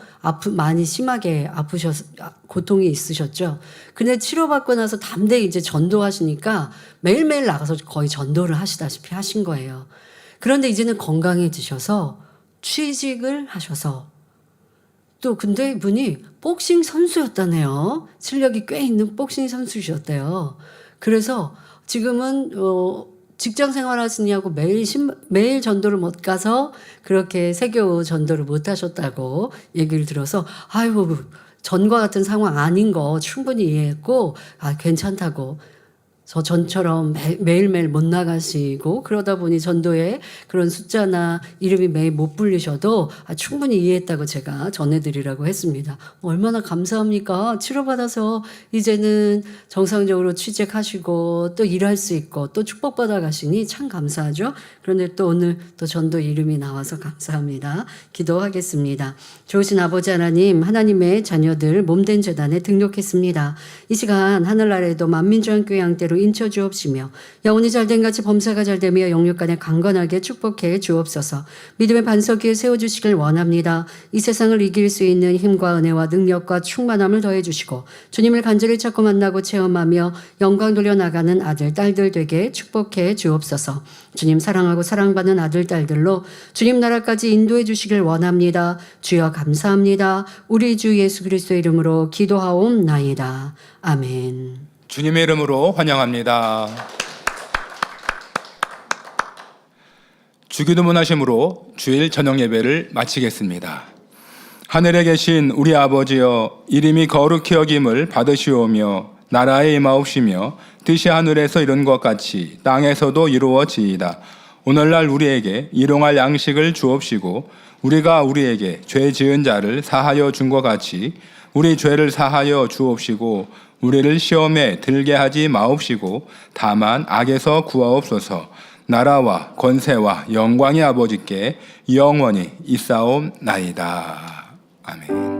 많이 심하게 고통이 있으셨죠. 근데 치료받고 나서 담대히 이제 전도하시니까 매일매일 나가서 거의 전도를 하시다시피 하신 거예요. 그런데 이제는 건강해지셔서 취직을 하셔서 또 근데 이분이 복싱 선수였다네요. 실력이 꽤 있는 복싱 선수셨대요. 그래서 지금은 직장 생활하시냐고 매일 전도를 못 가서 그렇게 세교 전도를 못 하셨다고 얘기를 들어서 아이고 전과 같은 상황 아닌 거 충분히 이해했고 괜찮다고. 전처럼 매일매일 못 나가시고 그러다 보니 전도에 그런 숫자나 이름이 매일 못 불리셔도 충분히 이해했다고 제가 전해드리라고 했습니다. 얼마나 감사합니까? 치료받아서 이제는 정상적으로 취직하시고 또 일할 수 있고 또 축복받아 가시니 참 감사하죠. 그런데 또 오늘 또 전도 이름이 나와서 감사합니다. 기도하겠습니다. 좋으신 아버지 하나님, 하나님의 자녀들 몸된 재단에 등록했습니다. 이 시간 하늘나라에도 만민주한교회 양떼로 인쳐 주옵시며 영혼이 잘된 같이 범사가 잘되며 영육간에 강건하게 축복해 주옵소서. 믿음의 반석 위에 세워주시길 원합니다. 이 세상을 이길 수 있는 힘과 은혜와 능력과 충만함을 더해주시고 주님을 간절히 찾고 만나고 체험하며 영광 돌려나가는 아들 딸들 되게 축복해 주옵소서. 주님 사랑하고 사랑받는 아들 딸들로 주님 나라까지 인도해 주시길 원합니다. 주여 감사합니다. 우리 주 예수 그리스도의 이름으로 기도하옵나이다. 아멘. 주님의 이름으로 환영합니다. 주기도 문하심으로 주일 저녁 예배를 마치겠습니다. 하늘에 계신 우리 아버지여, 이름이 거룩히 여김을 받으시오며 나라에 임하옵시며 뜻이 하늘에서 이룬 것 같이 땅에서도 이루어지이다. 오늘날 우리에게 일용할 양식을 주옵시고 우리가 우리에게 죄 지은 자를 사하여 준 것 같이 우리 죄를 사하여 주옵시고 우리를 시험에 들게 하지 마옵시고 다만 악에서 구하옵소서. 나라와 권세와 영광의 아버지께 영원히 있사옵나이다. 아멘.